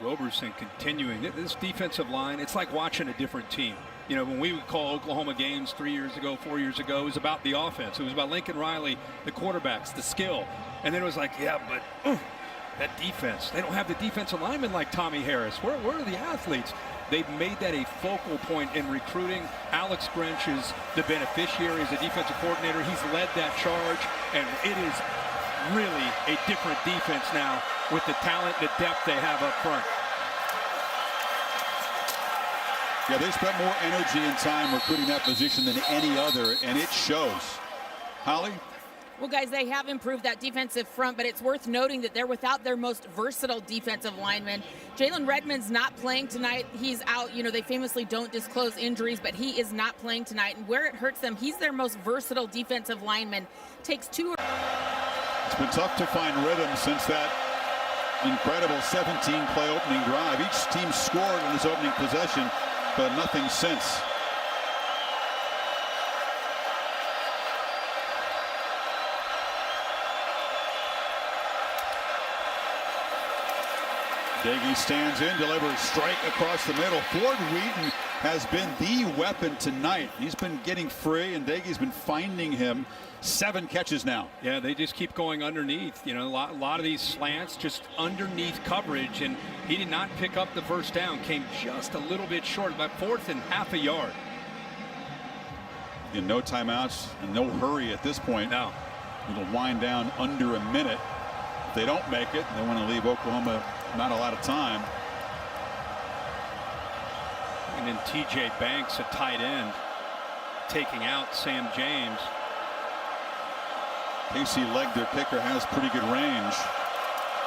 Roberson continuing. This defensive line, it's like watching a different team. You know, when we would call Oklahoma games 3 years ago, 4 years ago, it was about the offense. It was about Lincoln Riley, the quarterbacks, the skill. And then it was like, yeah, but that defense. They don't have the defensive linemen like Tommy Harris. Where are the athletes? They've made that a focal point in recruiting. Alex Grinch is the beneficiary as a defensive coordinator. He's led that charge, and it is really a different defense now with the talent, the depth they have up front. Yeah, they spent more energy and time recruiting that position than any other, and it shows. Holly? Well, guys, they have improved that defensive front, but it's worth noting that they're without their most versatile defensive lineman. Jalen Redmond's not playing tonight. He's out. You know, they famously don't disclose injuries, but he is not playing tonight. And where it hurts them, he's their most versatile defensive lineman. Takes 2. It's been tough to find rhythm since that incredible 17-play opening drive. Each team scored in this opening possession, but nothing since. Daggy stands in, delivers strike across the middle. Ford Wheaton has been the weapon tonight. He's been getting free, and Daggy's been finding him. 7 catches now. Yeah, they just keep going underneath. You know, a lot of these slants just underneath coverage, and he did not pick up the first down. Came just a little bit short, about 4th and half a yard. And no timeouts and no hurry at this point. No. It'll wind down under a minute. If they don't make it, they want to leave Oklahoma not a lot of time. And then TJ Banks, a tight end, taking out Sam James. Casey Legg, their kicker, has pretty good range.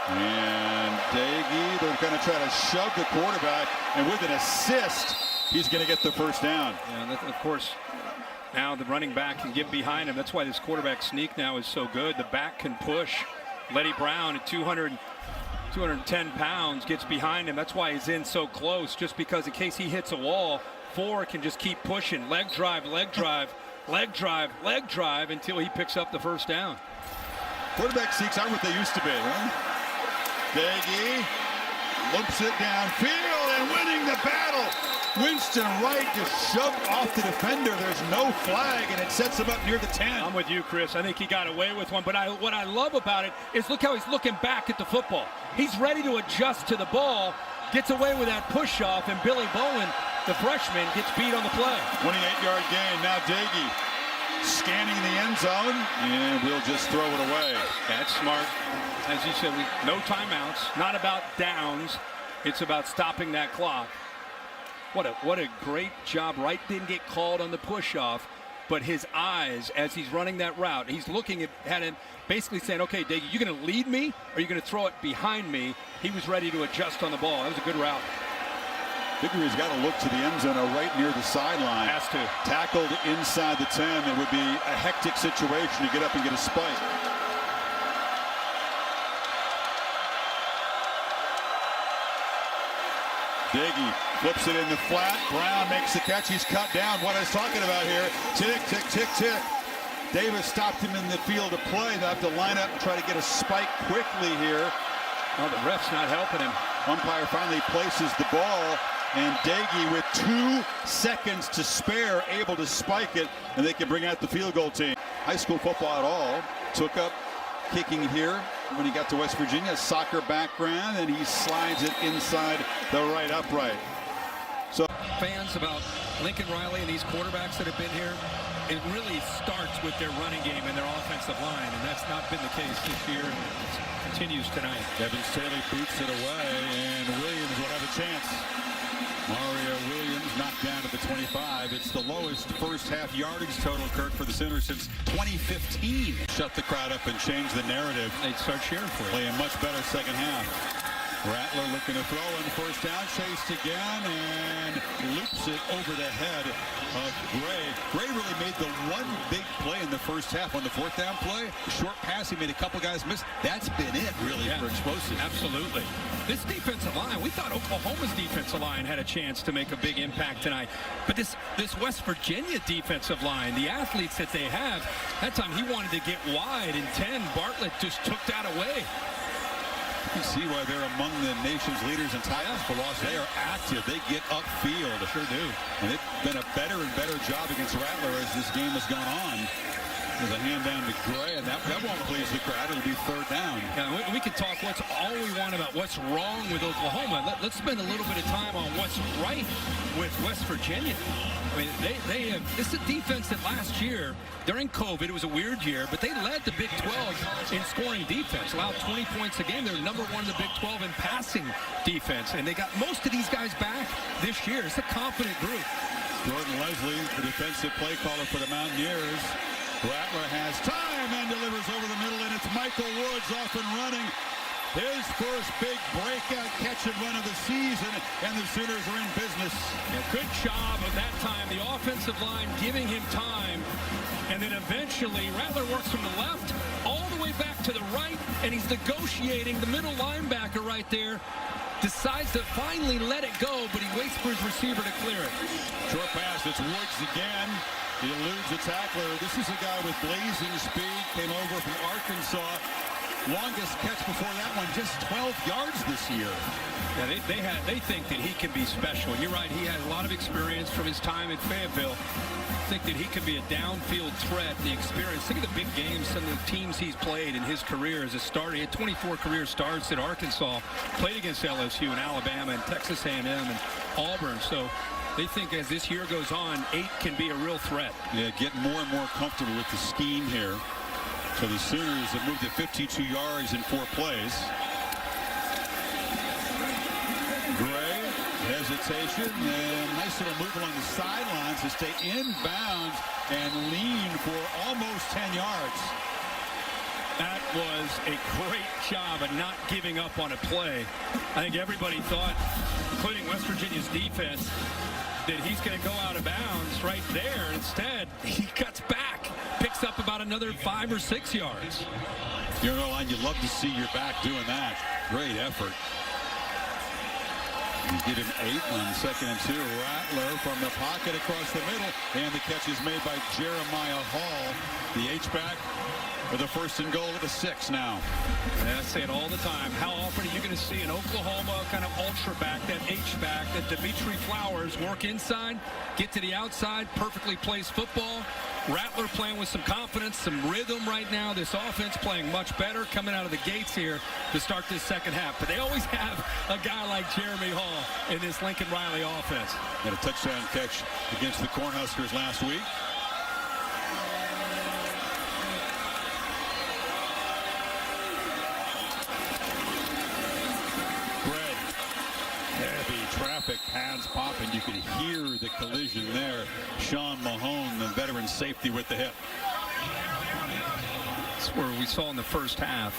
And Daggy, they're going to try to shove the quarterback, and with an assist, he's going to get the first down. Yeah, of course, now the running back can get behind him. That's why this quarterback sneak now is so good. The back can push. Letty Brown at 210 pounds gets behind him. That's why he's in so close, just because in case he hits a wall, 4 can just keep pushing. Leg drive, leg drive, leg drive, leg drive until he picks up the first down. Quarterback sneaks aren't what they used to be, huh? Daggy loops it downfield and winning the battle. Winston Wright just shoved off the defender. There's no flag, and it sets him up near the 10. I'm with you, Chris. I think he got away with one. But what I love about it is look how he's looking back at the football. He's ready to adjust to the ball, gets away with that push-off, and Billy Bowen, the freshman, gets beat on the play. 28-yard gain. Now Daggy scanning the end zone, and we'll just throw it away. That's smart. As you said, no timeouts. Not about downs. It's about stopping that clock. What a great job. Wright didn't get called on the push-off, but his eyes, as he's running that route, he's looking at him, basically saying, okay, Daggy, you going to lead me, or are you going to throw it behind me? He was ready to adjust on the ball. That was a good route. Figueroa's got to look to the end zone or right near the sideline. Has to. Tackled inside the 10. It would be a hectic situation to get up and get a spike. Diggy flips it in the flat. Brown makes the catch. He's cut down. What I was talking about here. Tick, tick, tick, tick. Davis stopped him in the field of play. They have to line up and try to get a spike quickly here. Oh, the ref's not helping him. Umpire finally places the ball, and Daggy with 2 seconds to spare able to spike it, and they can bring out the field goal team. High school football at all. Took up kicking here when he got to West Virginia. Soccer background, and he slides it inside the right upright. So Fans about Lincoln Riley and these quarterbacks that have been here, it really starts with their running game and their offensive line, and that's not been the case this year, and it continues tonight. Devin Staley boots it away, and Williams will have a chance. Mario Williams knocked down to the 25. It's the lowest first half yardage total, Kirk, for the Sooners since 2015. Shut the crowd up and change the narrative. They'd start cheering for it. Playing much better second half. Rattler looking to throw in first down, chased again, and loops it over the head of Gray. Gray really made the one big play in the first half. On the fourth down play, short pass, he made a couple guys miss. That's been it, really, for explosive. Absolutely. This defensive line, we thought Oklahoma's defensive line had a chance to make a big impact tonight. But this West Virginia defensive line, the athletes that they have, that time he wanted to get wide, and 10, Bartlett just took that away. You see why they're among the nation's leaders in tackles for loss. They are active. They get upfield. Sure do. And they've done a better and better job against Rattler as this game has gone on. There's a hand down to Gray, and that won't please the crowd. It'll be third down. Yeah, we can talk all we want about what's wrong with Oklahoma. Let's spend a little bit of time on what's right with West Virginia. I mean, they have, this is a defense that last year, during COVID, it was a weird year, but they led the Big 12 in scoring defense, allowed 20 points a game. They're number 1 in the Big 12 in passing defense, and they got most of these guys back this year. It's a confident group. Jordan Leslie, the defensive play caller for the Mountaineers. Rattler has time and delivers over the middle, and it's Michael Woods off and running. His first big breakout catch and run of the season, and the Sooners are in business. Yeah, good job of that time. The offensive line giving him time, and then eventually Rattler works from the left all the way back to the right, and he's negotiating the middle linebacker right there. Decides to finally let it go, but he waits for his receiver to clear it. Short pass, it's Woods again. He eludes the tackler. This is a guy with blazing speed, came over from Arkansas. Longest catch before that one, just 12 yards this year. Yeah, they think that he can be special. You're right, he has a lot of experience from his time at Fayetteville. Think that he could be a downfield threat, the experience. Think of the big games, some of the teams he's played in his career as a starter. He had 24 career starts at Arkansas, played against LSU and Alabama and Texas A&M and Auburn. So they think as this year goes on, 8 can be a real threat. Yeah, getting more and more comfortable with the scheme here. So the Sooners have moved it 52 yards in 4 plays. Gray, hesitation, and nice little move along the sidelines to stay inbounds and lean for almost 10 yards. That was a great job of not giving up on a play. I think everybody thought, including West Virginia's defense, that he's going to go out of bounds right there. Instead, he cuts back, picks up about another 5 or 6 yards. You're on the line. You'd love to see your back doing that. Great effort. You give him 8 on 2nd and 2. Rattler from the pocket across the middle, and the catch is made by Jeremiah Hall. The H-back with a 1st and goal at the 6 now. And I say it all the time. How often are you going to see an Oklahoma kind of ultra back, that H-back, that Dimitri Flowers work inside, get to the outside, perfectly plays football? Rattler playing with some confidence, some rhythm right now. This offense playing much better, coming out of the gates here to start this second half. But they always have a guy like Jeremy Hall in this Lincoln Riley offense. Got a touchdown catch against the Cornhuskers last week. Traffic, pads popping. You can hear the collision there. Sean Mahone, the veteran safety, with the hip. That's where we saw in the first half.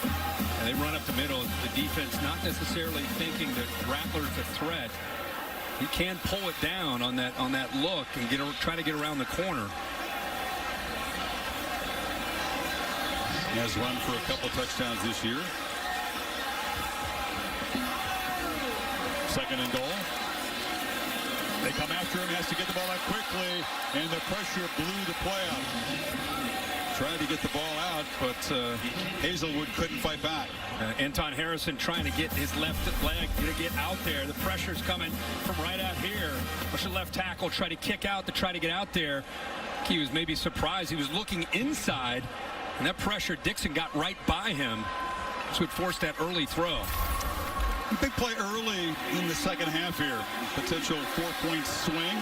And they run up the middle. The defense not necessarily thinking that Rattler's a threat. He can pull it down on that look and try to get around the corner. He has run for a couple touchdowns this year. 2nd and goal. They come after him. He has to get the ball out quickly, and the pressure blew the play out. Tried to get the ball out, but Hazelwood couldn't fight back. Anton Harrison trying to get his left leg to get out there. The pressure's coming from right out here. Push the left tackle, try to kick out to try to get out there. He was maybe surprised. He was looking inside, and that pressure, Dixon got right by him. This would force that early throw. Big play early in the second half here. Potential 4-point swing.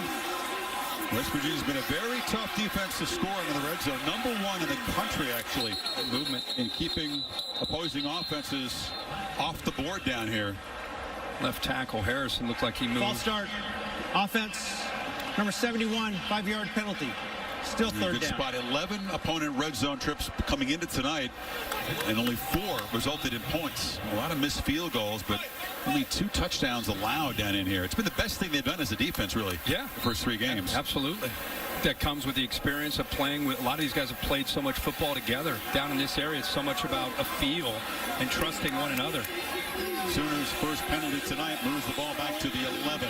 West Virginia's been a very tough defense to score in the red zone. Number 1 in the country, actually. Movement in keeping opposing offenses off the board down here. Left tackle Harrison looked like he moved. False start. Offense. Number 71, 5-yard penalty. Still third good down. Spot. 11 opponent red zone trips coming into tonight, and only 4 resulted in points. A lot of missed field goals, but only 2 touchdowns allowed down in here. It's been the best thing they've done as a defense, really. Yeah. The first 3 games. Absolutely. That comes with the experience of playing with. A lot of these guys have played so much football together. Down in this area, it's so much about a feel and trusting one another. Sooners' first penalty tonight moves the ball back to the 11.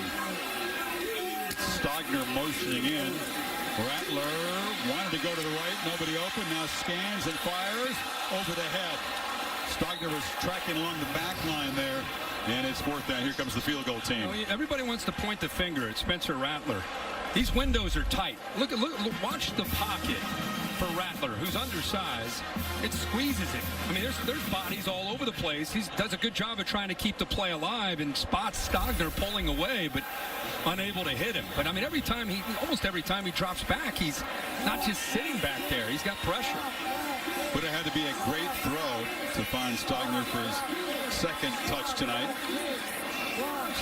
Stogner motioning in. Rattler wanted to go to the right. Nobody open. Now scans and fires over the head. Stogner was tracking along the back line there. And it's 4th down. Here comes the field goal team. Everybody wants to point the finger at Spencer Rattler. These windows are tight. Look, watch the pocket for Rattler, who's undersized. It squeezes it. I mean, there's bodies all over the place. He does a good job of trying to keep the play alive and spots Stogner pulling away, but unable to hit him. But I mean, almost every time he drops back, he's not just sitting back there. He's got pressure. But it had to be a great throw to find Stogner for his 2nd touch tonight.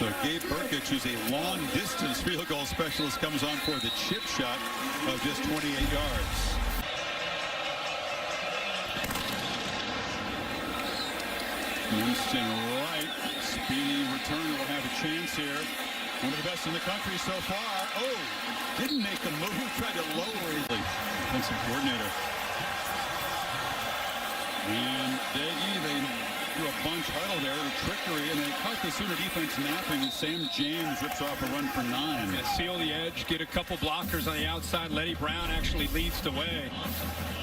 So Gabe Burkich, who's a long-distance field goal specialist, comes on for the chip shot of just 28 yards. Winston Wright, speedy return, will have a chance here. One of the best in the country so far. Oh, didn't make a move, tried to lower his defensive coordinator. And they do a bunch huddle there, the trickery, and they caught the Sooner defense napping. Sam James rips off a run for 9. Yeah, seal the edge, get a couple blockers on the outside. Letty Brown actually leads the way.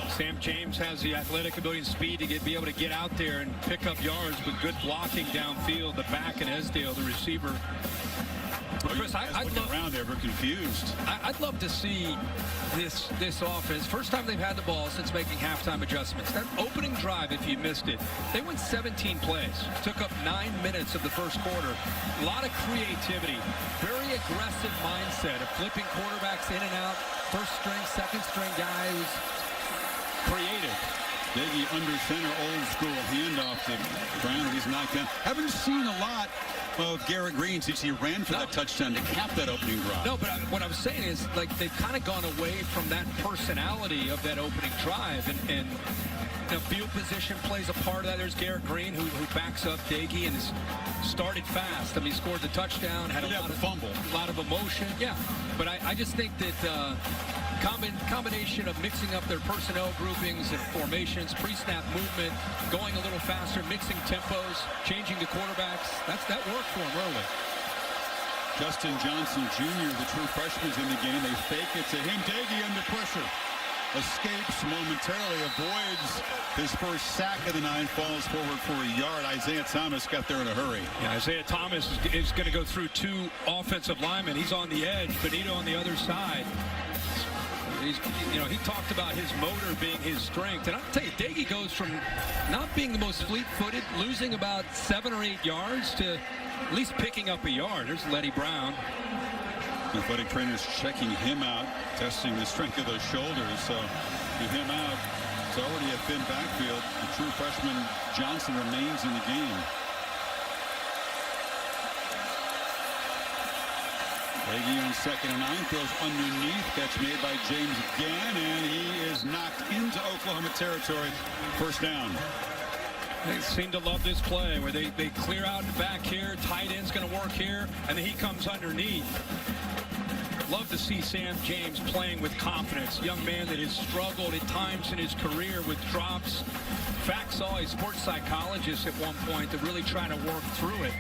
Sam James has the athletic ability and speed to be able to get out there and pick up yards with good blocking downfield. The back and Esdale, the receiver. Chris, I'd love around there. We're confused. I'd love to see this offense. First time they've had the ball since making halftime adjustments. That opening drive, if you missed it, they went 17 plays. Took up 9 minutes of the first quarter. A lot of creativity. Very aggressive mindset of flipping quarterbacks in and out. First string, second string guys. Creative. Diggy under center, old school handoff to Brown. He's knocked down. Haven't seen a lot of Garrett Green since he ran for that touchdown to cap that opening drive. No, but what I'm saying is, like, they've kind of gone away from that personality of that opening drive, and field position plays a part of that. There's Garrett Green who backs up Diggy and has started fast. I mean, he scored the touchdown, had a lot of emotion. Yeah, but I just think that combination of mixing up their personnel groupings and formations, pre-snap movement, going a little faster, mixing tempos, changing the quarterbacks, that worked for them early. Justin Johnson Jr., the true freshman's in the game. They fake it to him. Diggy under pressure. Escapes momentarily, avoids his first sack of the 9, falls forward for a yard. Isaiah Thomas got there in a hurry. Yeah, Isaiah Thomas is going to go through 2 offensive linemen. He's on the edge, Benito on the other side. He talked about his motor being his strength. And I'll tell you, Diggy goes from not being the most fleet-footed, losing about 7 or 8 yards, to at least picking up a yard. There's Letty Brown. Athletic trainers checking him out, testing the strength of those shoulders. So with him out, it's already a thin backfield. The true freshman Johnson remains in the game. Leggy on 2nd and 9, throws underneath. Catch made by James again, and he is knocked into Oklahoma territory. First down. They seem to love this play where they clear out back here. Tight end's going to work here, and then he comes underneath. Love to see Sam James playing with confidence. Young man that has struggled at times in his career with drops. In fact, saw a sports psychologist at one point to really try to work through it.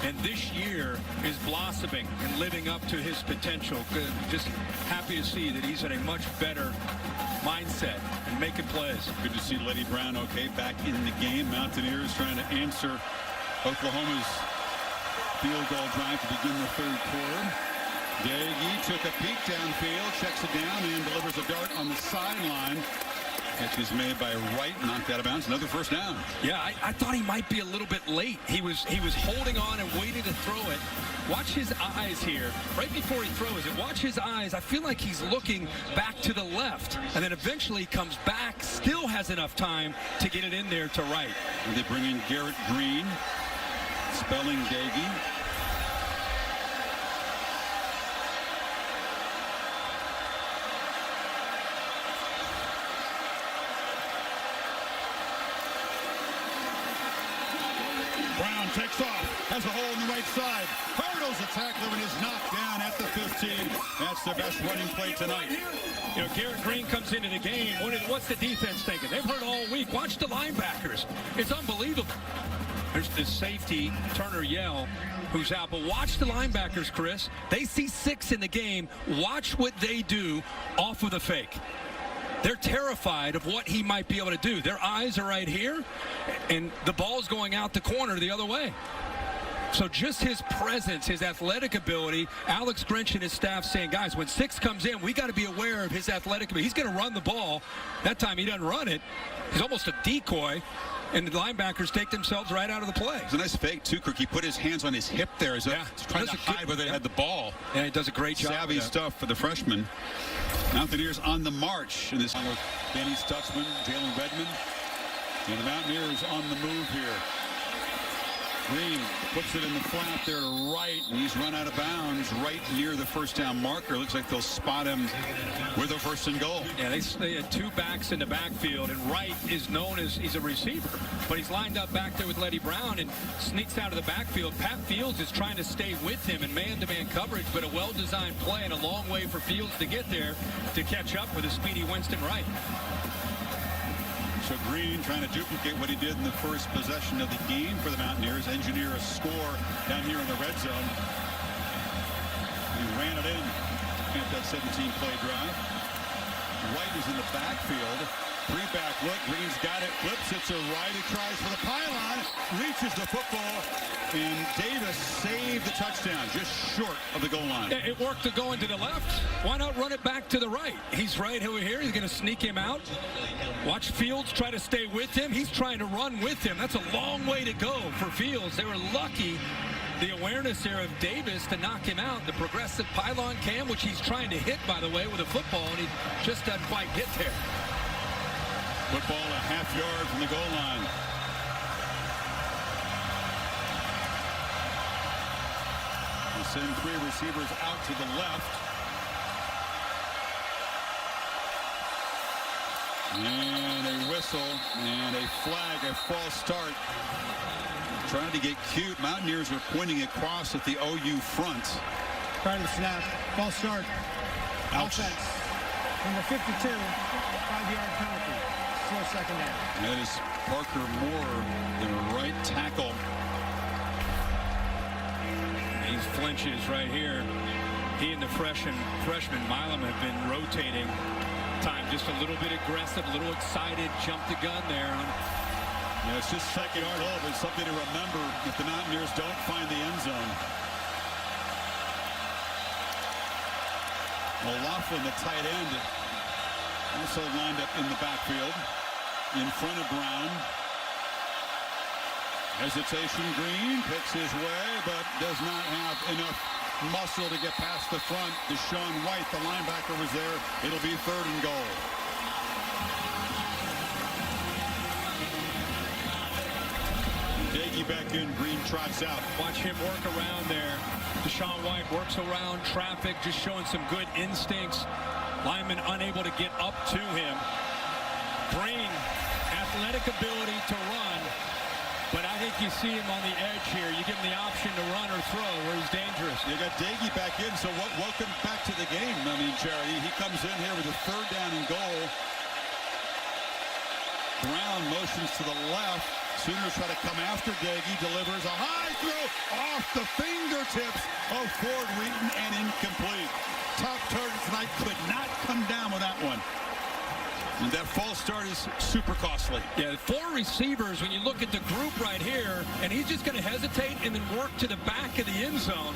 and this year is blossoming and living up to his potential. Good. Just happy to see that he's in a much better mindset and making plays. Good to see Leddie Brown back in the game. Mountaineers trying to answer Oklahoma's field goal drive to begin the third quarter. Doege took a peek downfield, checks it down, and delivers a dart on the sideline. Catch is made by Wright, knocked out of bounds. Another first down. Yeah, I thought he might be a little bit late. He was holding on and waiting to throw it. Watch his eyes here. Right before he throws it, watch his eyes. I feel like he's looking back to the left, and then eventually comes back, still has enough time to get it in there to Wright. And they bring in Garrett Green, spelling Doege. Brown takes off, has a hole in the right side, hurdles the tackler and is knocked down at the 15. That's the best running play tonight. You know, Garrett Green comes into the game. What's the defense thinking? They've heard all week. Watch the linebackers. It's unbelievable. There's the safety, Turner Yell, who's out. But watch the linebackers, Chris. They see 6 in the game. Watch what they do off of the fake. They're terrified of what he might be able to do. Their eyes are right here, and the ball's going out the corner the other way. So just his presence, his athletic ability, Alex Grinch and his staff saying, guys, when 6 comes in, we got to be aware of his athletic ability. He's going to run the ball. That time he doesn't run it. He's almost a decoy, and the linebackers take themselves right out of the play. It's a nice fake, too, Kirk. He put his hands on his hip there as trying to hide where they had the ball. Yeah, he does a great job. Savvy stuff for the freshman. Mountaineers on the march in this one with Danny Stutzman, Jalen Redmond, and the Mountaineers on the move here. Green puts it in the flat there to Wright, and he's run out of bounds right near the first down marker. Looks like they'll spot him with a first and goal. Yeah, they had 2 backs in the backfield, and Wright is known as he's a receiver, but he's lined up back there with Leddie Brown and sneaks out of the backfield. Pat Fields is trying to stay with him in man-to-man coverage, but a well-designed play and a long way for Fields to get there to catch up with a speedy Winston Wright. So Green trying to duplicate what he did in the first possession of the game for the Mountaineers, engineer a score down here in the red zone. He ran it in at that 17-play drive. Wright is in the backfield. 3-back look. Green's got it. Flips it to Wright. He tries for the pylon. Reaches the football. And Davis saved the touchdown just short of the goal line. It worked to go into the left. Why not run it back to the right? He's right over here. He's going to sneak him out. Watch Fields try to stay with him. He's trying to run with him. That's a long way to go for Fields. They were lucky. The awareness there of Davis to knock him out. The progressive pylon cam, which he's trying to hit, by the way, with a football, and he just doesn't quite get there. Football a half yard from the goal line. They send 3 receivers out to the left. And a whistle and a flag, a false start. Trying to get cute. Mountaineers are pointing across at the OU front. Prior to the snap, false start. Ouch. Offense. Number 52, 5-yard penalty. Still second down. That is Parker Moore, the right tackle. He flinches right here. He and the freshman Milam have been rotating time, just a little bit aggressive, a little excited, jumped the gun there. Yeah, it's just second yard off. It's something to remember if the Mountaineers don't find the end zone. O'Laughlin, the tight end, also lined up in the backfield in front of Brown. Hesitation. Green picks his way, but does not have enough muscle to get past the front. Deshaun White, the linebacker, was there. It'll be 3rd and goal. Doege back in. Green trots out. Watch him work around there. Deshaun White works around traffic, just showing some good instincts. Lineman unable to get up to him. Green, athletic ability to run, but I think you see him on the edge here. You give him the option to run or throw where he's dangerous. You got Doege back in, so welcome back to the game. I mean, Jerry, he comes in here with a 3rd down and goal. Brown motions to the left, Sooners try to come after Doege. Delivers a high throw off the fingertips of Ford Wheaton and incomplete. Top target tonight, could not come down with that one. And that false start is super costly. Yeah, 4 receivers when you look at the group right here, and he's just going to hesitate and then work to the back of the end zone.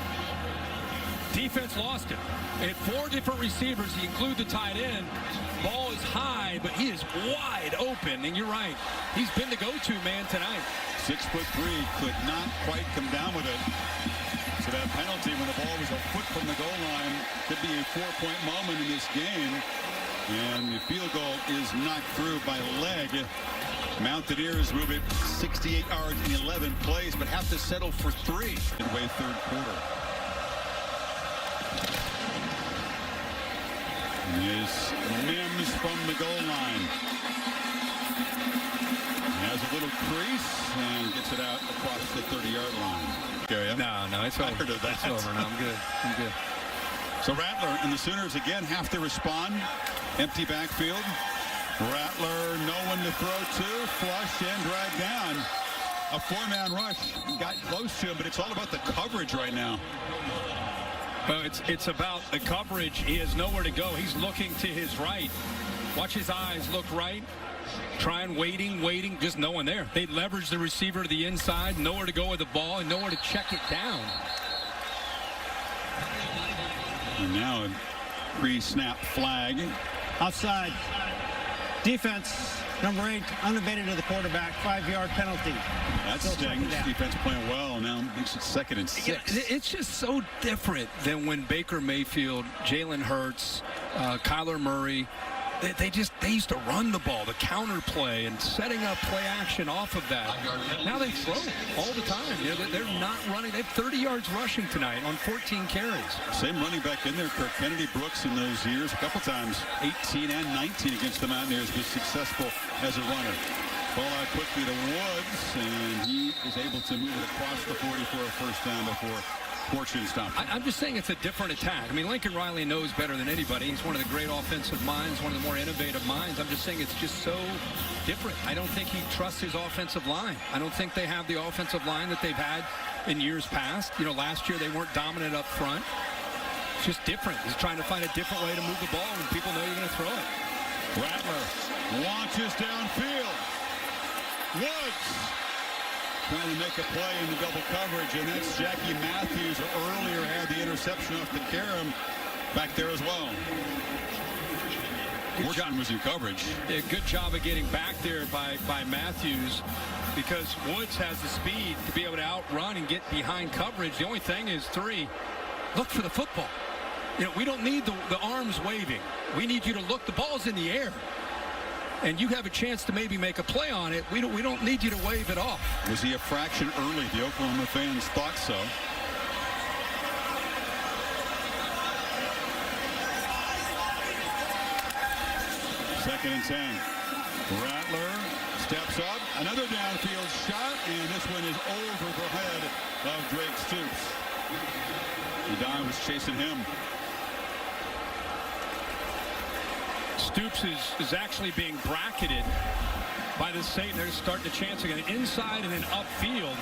Defense lost him. They had 4 different receivers. You include the tight end. Ball is high, but he is wide open. And you're right. He's been the go-to man tonight. 6'3", could not quite come down with it. So that penalty when the ball was a foot from the goal line could be a 4-point moment in this game. And the field goal is knocked through by leg. Mountaineers move it 68 yards in 11 plays, but have to settle for 3 midway third quarter. Is Mims from the goal line. Has a little crease and gets it out across the 30-yard line. Gary, No, it's over. It's over. No, I'm good. So Rattler and the Sooners again have to respond. Empty backfield. Rattler, no one to throw to. Flushed and dragged down. A 4-man rush. Got close to him, but it's all about the coverage right now. Well, it's about the coverage. He has nowhere to go. He's looking to his right. Watch his eyes look right. Trying, waiting, just no one there. They leverage the receiver to the inside, nowhere to go with the ball, and nowhere to check it down. And now a pre-snap flag. Outside. Defense, number 8, unabated to the quarterback, 5-yard penalty. That stings. Defense playing well. Now makes it 2nd and 6. It's just so different than when Baker Mayfield, Jalen Hurts, Kyler Murray, they used to run the ball, the counter play, and setting up play action off of that. Now they throw all the time. You know, they're not running. They have 30 yards rushing tonight on 14 carries. Same running back in there, Kirk Kennedy Brooks, in those years, a couple times, 18 and 19 against the Mountaineers, was successful as a runner. Ball out quickly to Woods, and he is able to move it across the 40 for a first down before fortune stopped. I'm just saying it's a different attack. I mean, Lincoln Riley knows better than anybody. He's one of the great offensive minds, one of the more innovative minds. I'm just saying it's just so different. I don't think he trusts his offensive line. I don't think they have the offensive line that they've had in years past. You know, last year they weren't dominant up front. It's just different. He's trying to find a different way to move the ball when people know you're going to throw it. Rattler launches downfield. Woods trying to make a play in the double coverage, and that's Jackie Matthews, who earlier had the interception off the Karam back there as well. Washington was in coverage. A good job of getting back there by Matthews, because Woods has the speed to be able to outrun and get behind coverage. The only thing is, 3, look for the football. You know, we don't need the arms waving. We need you to look. The ball's in the air, and you have a chance to maybe make a play on it. We don't need you to wave it off. Was he a fraction early? The Oklahoma fans thought so. Second and 10. Rattler steps up. Another downfield shot, and this one is over the head of Drake Stoops. Udine was chasing him. Stoops is actually being bracketed by the Satan. They're starting to chance again, inside and then upfield.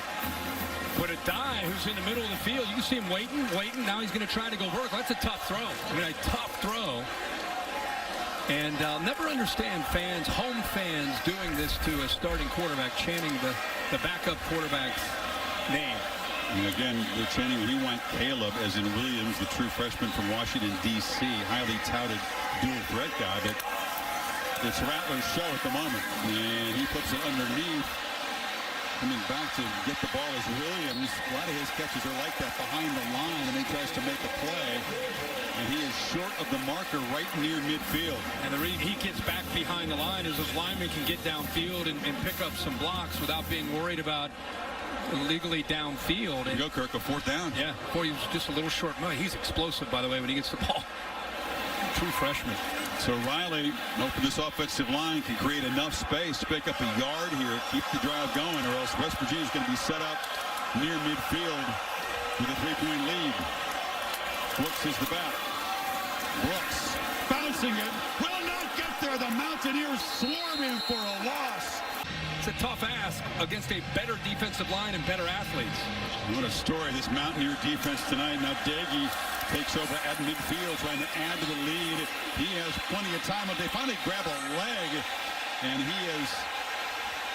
But Udine, who's in the middle of the field, you can see him waiting. Now he's going to try to go vertical. That's a tough throw. I mean, a tough throw. And I'll never understand fans, home fans, doing this to a starting quarterback, chanting the backup quarterback's name. And again, they're chanting when he went Caleb, as in Williams, the true freshman from Washington, D.C., highly touted dual threat guy. But it's Rattler's show at the moment. And he puts it underneath. Coming back to get the ball is Williams. A lot of his catches are like that, behind the line, and then tries to make a play. And he is short of the marker right near midfield. And the reason he gets back behind the line is his lineman can get downfield and pick up some blocks without being worried about illegally downfield. There you go, Kirk, a 4th down. Yeah, boy, he was just a little short. No, he's explosive, by the way, when he gets the ball. True freshman. So Riley, hoping this offensive line can create enough space to pick up a yard here, keep the drive going, or else West Virginia's going to be set up near midfield with a 3-point lead. Brooks is the back. Brooks bouncing it, will not get there. The Mountaineers swarming for a loss. It's a tough ask against a better defensive line and better athletes. What a story, this Mountaineer defense tonight. Now Daggy takes over at midfield, trying to add to the lead. He has plenty of time, but they finally grab a leg, and he is...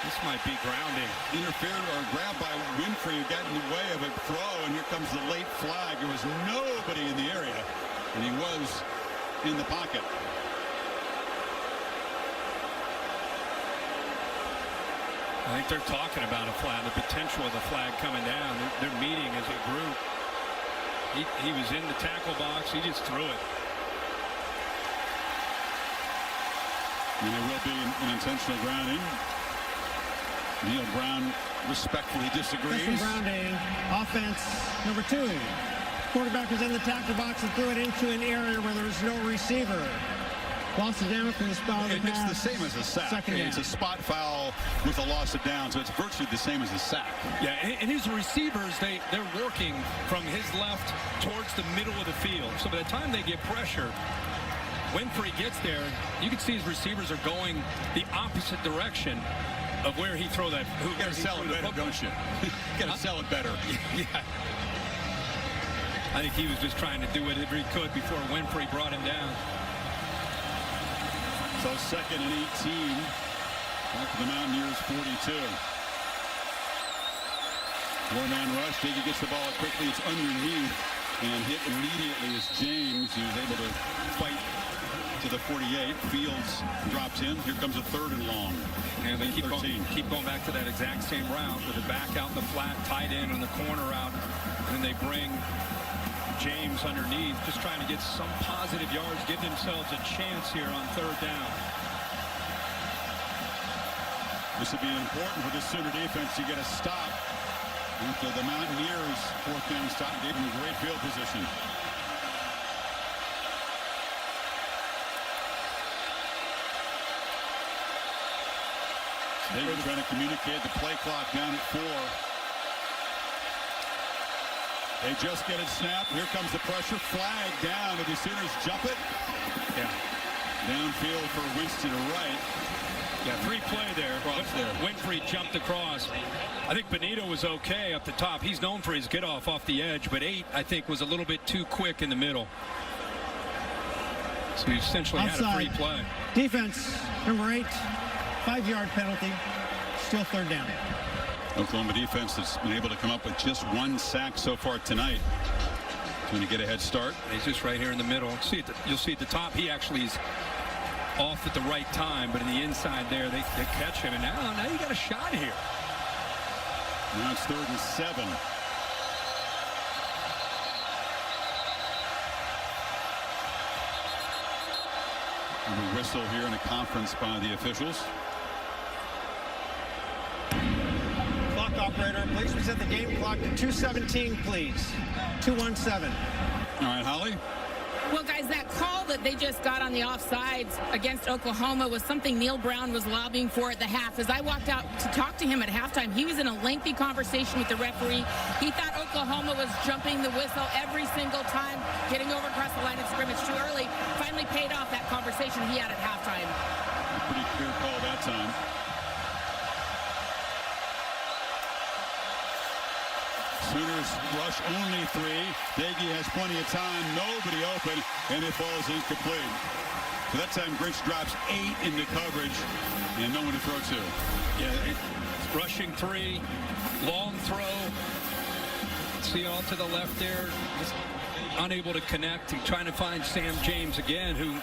This might be grounding. Interfered or grabbed by Winfrey, who got in the way of a throw, and here comes the late flag. There was nobody in the area, and he was in the pocket. I think they're talking about a flag, the potential of the flag coming down. They're meeting as a group. He was in the tackle box. He just threw it. And there will be an intentional grounding. Neil Brown respectfully disagrees. Intentional grounding. Offense number 2. Quarterback was in the tackle box and threw it into an area where there was no receiver. Loss of down from the spot of the pass. It's the same as a sack. Second down. It's a spot foul with a loss of down, so it's virtually the same as a sack. Yeah, and his receivers, they're working from his left towards the middle of the field. So by the time they get pressure, Winfrey gets there, you can see his receivers are going the opposite direction of where he threw that. You got to sell it better, don't you? You got to sell it better. Yeah. I think he was just trying to do whatever he could before Winfrey brought him down. So 2nd and 18. Back to the Mountaineers 42. 4-man rush. Diggy gets the ball quickly. It's underneath and hit immediately as James, who's able to fight to the 48. Fields drops in. Here comes a 3rd and long. And they keep going back to that exact same route with the back out in the flat, tight end on the corner route, and they bring James underneath, just trying to get some positive yards, give themselves a chance here on 3rd down. This would be important for the Sooner defense to get a stop. After the Mountaineers' 4th down stop gave them great field position. They were trying to communicate the play clock down at 4. They just get it snapped. Here comes the pressure. Flag down. Did the Sooners jump it? Yeah. Downfield for Winston to right. Yeah, 3 play there. Winfrey jumped across. I think Benito was okay up the top. He's known for his get off the edge, but 8, I think, was a little bit too quick in the middle. So he essentially Outside. had a free play. Defense number 8. 5-yard penalty. Still 3rd down. Oklahoma defense has been able to come up with just 1 sack so far tonight. Trying to get a head start. He's just right here in the middle. You'll see at the top, he actually is off at the right time, but in the inside there, they catch him. And now you got a shot here. Now it's 3rd and 7. And a whistle here in a conference by the officials. Clock operator, please reset the game clock to 2:17, please. 2:17. All right, Holly. Well, guys, that call that they just got on the offsides against Oklahoma was something Neil Brown was lobbying for at the half. As I walked out to talk to him at halftime, he was in a lengthy conversation with the referee. He thought Oklahoma was jumping the whistle every single time, getting over across the line of scrimmage too early. Finally paid off that conversation he had at halftime. A pretty clear call that time. Sooners rush only 3. Daggy has plenty of time. Nobody open, and it falls incomplete. So that time Grinch drops 8 into coverage, and no one to throw to. Yeah, rushing 3, long throw. See all to the left there, just unable to connect. He's trying to find Sam James again, who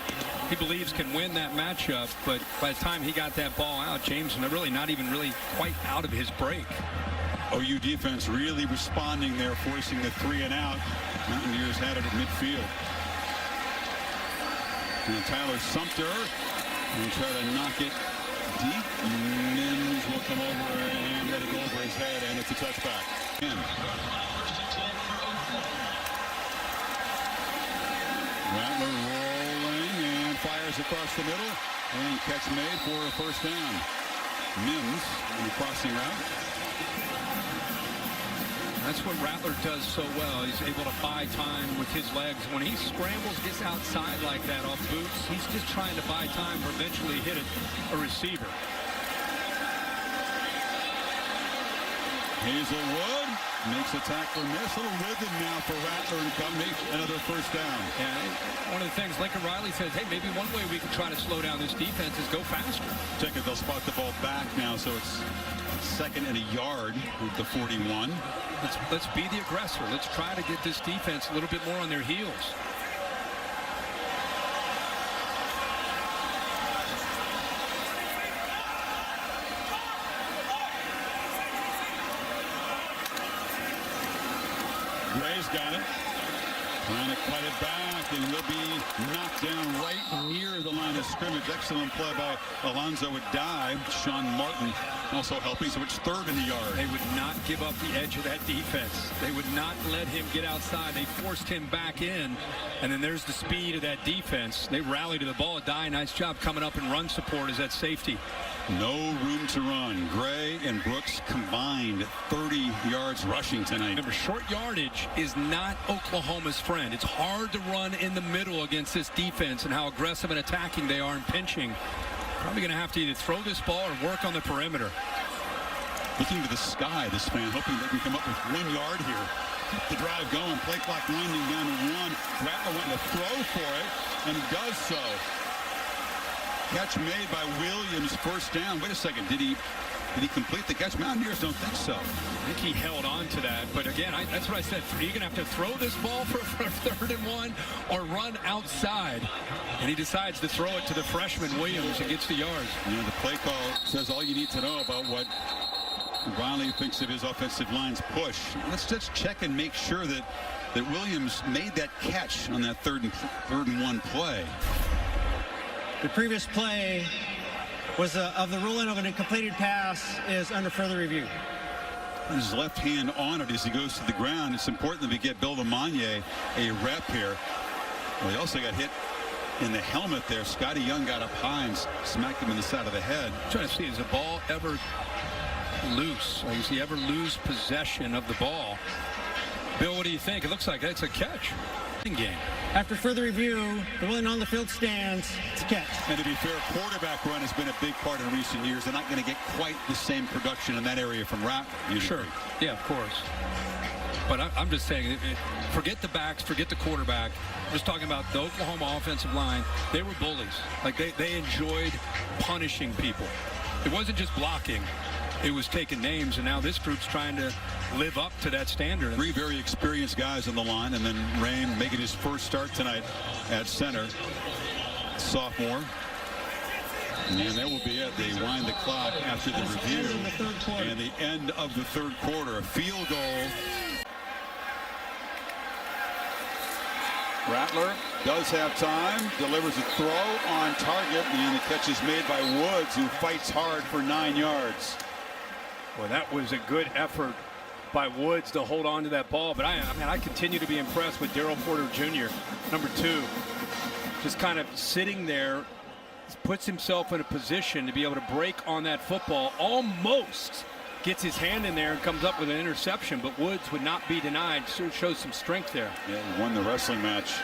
he believes can win that matchup. But by the time he got that ball out, James was really not even really quite out of his break. OU defense really responding there, forcing the 3 and out. Mountaineers had it at midfield. And Tyler Sumter will try to knock it deep. Mims will come over and let it go over his head, and it's a touchback. Rattler rolling and fires across the middle, and catch made for a 1st down. Mims in the crossing route. That's what Rattler does so well. He's able to buy time with his legs. When he scrambles, gets outside like that off boots, he's just trying to buy time for eventually hit a receiver. Hazelwood makes a tackler miss. A little rhythm now for Rattler and company. Another first down. Yeah, one of the things Lincoln Riley says, hey, maybe one way we can try to slow down this defense is go faster. Check it, they'll spot the ball back now, so it's 2nd and a yard with the 41. Let's be the aggressor. Let's try to get this defense a little bit more on their heels. Gray's got it. Trying to cut it back, and he'll be knocked down right near the line of scrimmage. Excellent play by Alonzo Adai. Sean Martin also helping, so it's 3rd and a yard. They would not give up the edge of that defense. They would not let him get outside. They forced him back in, and then there's the speed of that defense. They rallied to the ball. Adai, nice job coming up and run support as that safety. No room to run. Gray and Brooks combined 30 yards rushing tonight. Remember, short yardage is not Oklahoma's friend. It's hard to run in the middle against this defense and how aggressive and attacking they are and pinching. Probably going to have to either throw this ball or work on the perimeter. Looking to the sky, this fan, hoping they can come up with 1 yard here. Keep the drive going. Play clock winding down to 1. Rattler went to throw for it, and he does so. Catch made by Williams, first down. Wait a second, did he complete the catch? Mountaineers don't think so. I think he held on to that, but again, that's what I said. You're going to have to throw this ball for 3rd and 1 or run outside. And he decides to throw it to the freshman Williams and gets the yards. You know, the play call says all you need to know about what Riley thinks of his offensive line's push. Let's just check and make sure that Williams made that catch on that 3rd and 1 play. The previous play was of the ruling of an incompleted pass is under further review. His left hand on it as he goes to the ground. It's important that we get Bill Lamagna a rep here. Well, he also got hit in the helmet there. Scotty Young got up high and smacked him in the side of the head. I'm trying to see, is the ball ever loose? Does he ever lose possession of the ball? Bill, what do you think? It looks like that's a catch. Game. After further review, the ruling on the field stands. It's a catch. And to be fair, quarterback run has been a big part in recent years. They're not going to get quite the same production in that area from Rattler. Sure. Yeah, of course. But I'm just saying, forget the backs, forget the quarterback. I'm just talking about the Oklahoma offensive line. They were bullies. Like, they enjoyed punishing people. It wasn't just blocking. It was taking names, and now this group's trying to live up to that standard. 3 very experienced guys on the line, and then Rain making his first start tonight at center. Sophomore. And that will be it. They wind the clock after the review. And the end of the 3rd quarter. A field goal. Rattler does have time, delivers a throw on target, and the catch is made by Woods, who fights hard for 9 yards. Well, that was a good effort by Woods to hold on to that ball. But I continue to be impressed with Daryl Porter Jr., number 2. Just kind of sitting there, puts himself in a position to be able to break on that football. Almost gets his hand in there and comes up with an interception, but Woods would not be denied. So shows some strength there. Yeah, he won the wrestling match.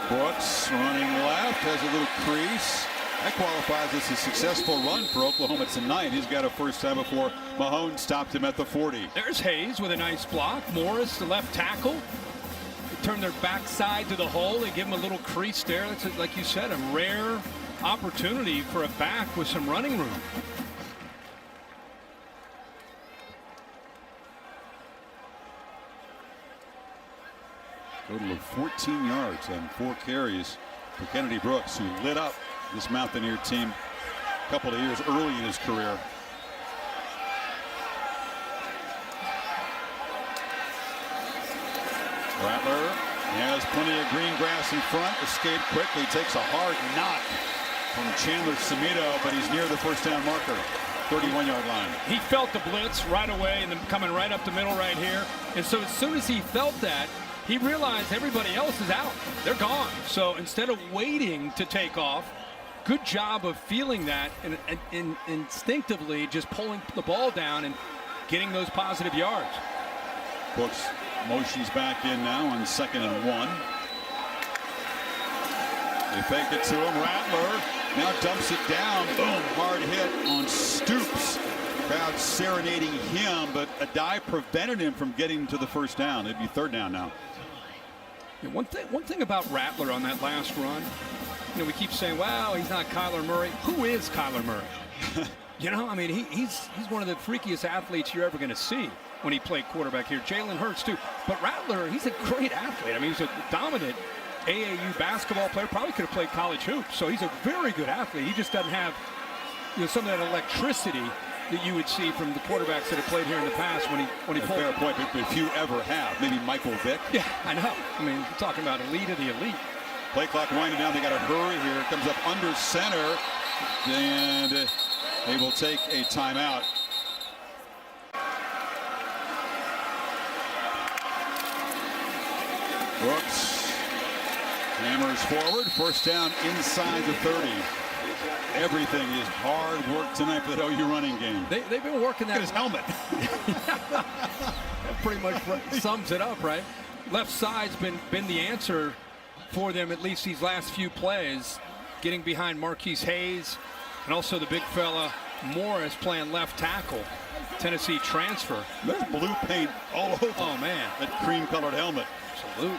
Brooks running left, has a little crease. That qualifies as a successful run for Oklahoma tonight. He's got a first time before Mahone stopped him at the 40. There's Hayes with a nice block. Morris, the left tackle. They turn their backside to the hole. They give him a little crease there. That's, like you said, a rare opportunity for a back with some running room. Total of 14 yards and 4 carries for Kennedy Brooks, who lit up this Mountaineer team a couple of years early in his career. Rattler has plenty of green grass in front. Escaped quickly, takes a hard knock from Chandler Samito, but he's near the first down marker. 31-yard line. He felt the blitz right away and then coming right up the middle right here. And so as soon as he felt that, he realized everybody else is out. They're gone. So instead of waiting to take off, good job of feeling that and instinctively just pulling the ball down and getting those positive yards. Brooks motions back in now on 2nd and 1. They fake it to him. Rattler now dumps it down. Boom, hard hit on Stoops. Crowd serenading him, but a dive prevented him from getting to the first down. It'd be third down now. Yeah, one thing about Rattler on that last run, you know, we keep saying, wow, he's not Kyler Murray. Who is Kyler Murray? You know, I mean, he's one of the freakiest athletes you're ever going to see when he played quarterback here. Jalen Hurts, too. But Rattler, he's a great athlete. I mean, he's a dominant AAU basketball player. Probably could have played college hoops. So he's a very good athlete. He just doesn't have, you know, some of that electricity that you would see from the quarterbacks that have played here in the past when he pulled. Fair point, but few ever have. Maybe Michael Vick. Yeah, I know. I mean, you're talking about elite of the elite. Play clock winding down. They got to hurry here. It comes up under center, and they will take a timeout. Brooks hammers forward. First down inside the 30. Everything is hard work tonight for the OU running game. They've been working that. Look at his helmet. That pretty much sums it up, right? Left side's been the answer for them at least these last few plays. Getting behind Marquise Hayes and also the big fella Morris playing left tackle. Tennessee transfer. There's blue paint all over. Oh, man. That cream-colored helmet. Absolutely.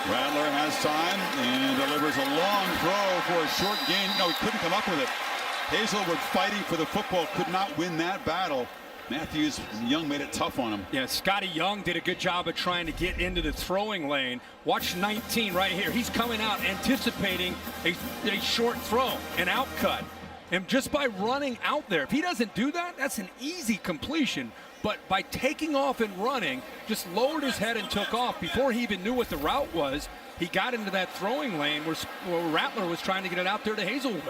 Rattler has time and delivers a long throw for a short gain. No, he couldn't come up with it. Hazelwood fighting for the football, could not win that battle. Matthews and Young made it tough on him. Yeah, Scotty Young did a good job of trying to get into the throwing lane. Watch 19 right here. He's coming out anticipating a short throw, an out cut. And just by running out there, if he doesn't do that, that's an easy completion. But by taking off and running, just lowered his head and took off. Before he even knew what the route was, he got into that throwing lane where Rattler was trying to get it out there to Hazelwood.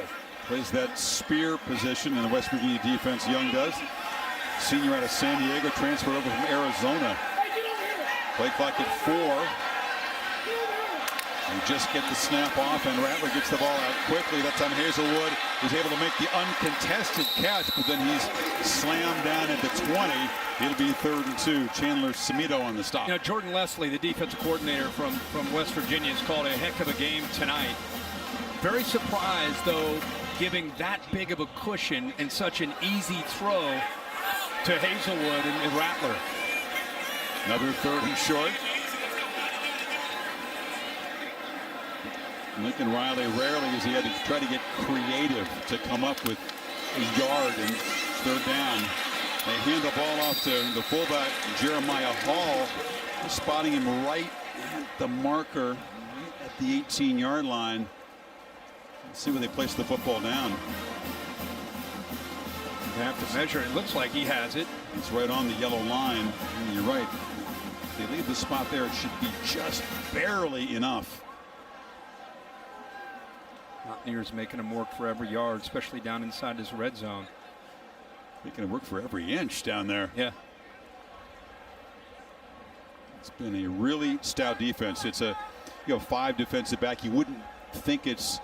Plays that spear position in the West Virginia defense, Young does. Senior out of San Diego, transferred over from Arizona. Play clock at 4. And just get the snap off, and Rattler gets the ball out quickly. That time Hazelwood is able to make the uncontested catch, but then he's slammed down at the 20. It'll be 3rd and 2. Chandler Samito on the stop. You know, Jordan Leslie, the defensive coordinator from West Virginia, has called a heck of a game tonight. Very surprised, though, giving that big of a cushion and such an easy throw to Hazelwood and Rattler. Another 3rd and short. Lincoln Riley rarely has he had to try to get creative to come up with a yard and 3rd down. They hand the ball off to the fullback, Jeremiah Hall, spotting him right at the marker, right at the 18-yard line. Let's see where they place the football down. They have to measure. It looks like he has it. It's right on the yellow line. And you're right. If they leave the spot there, it should be just barely enough. Mountaineers making him work for every yard, especially down inside his red zone. Making him work for every inch down there. Yeah. It's been a really stout defense. It's a 5 defensive back. You wouldn't think it's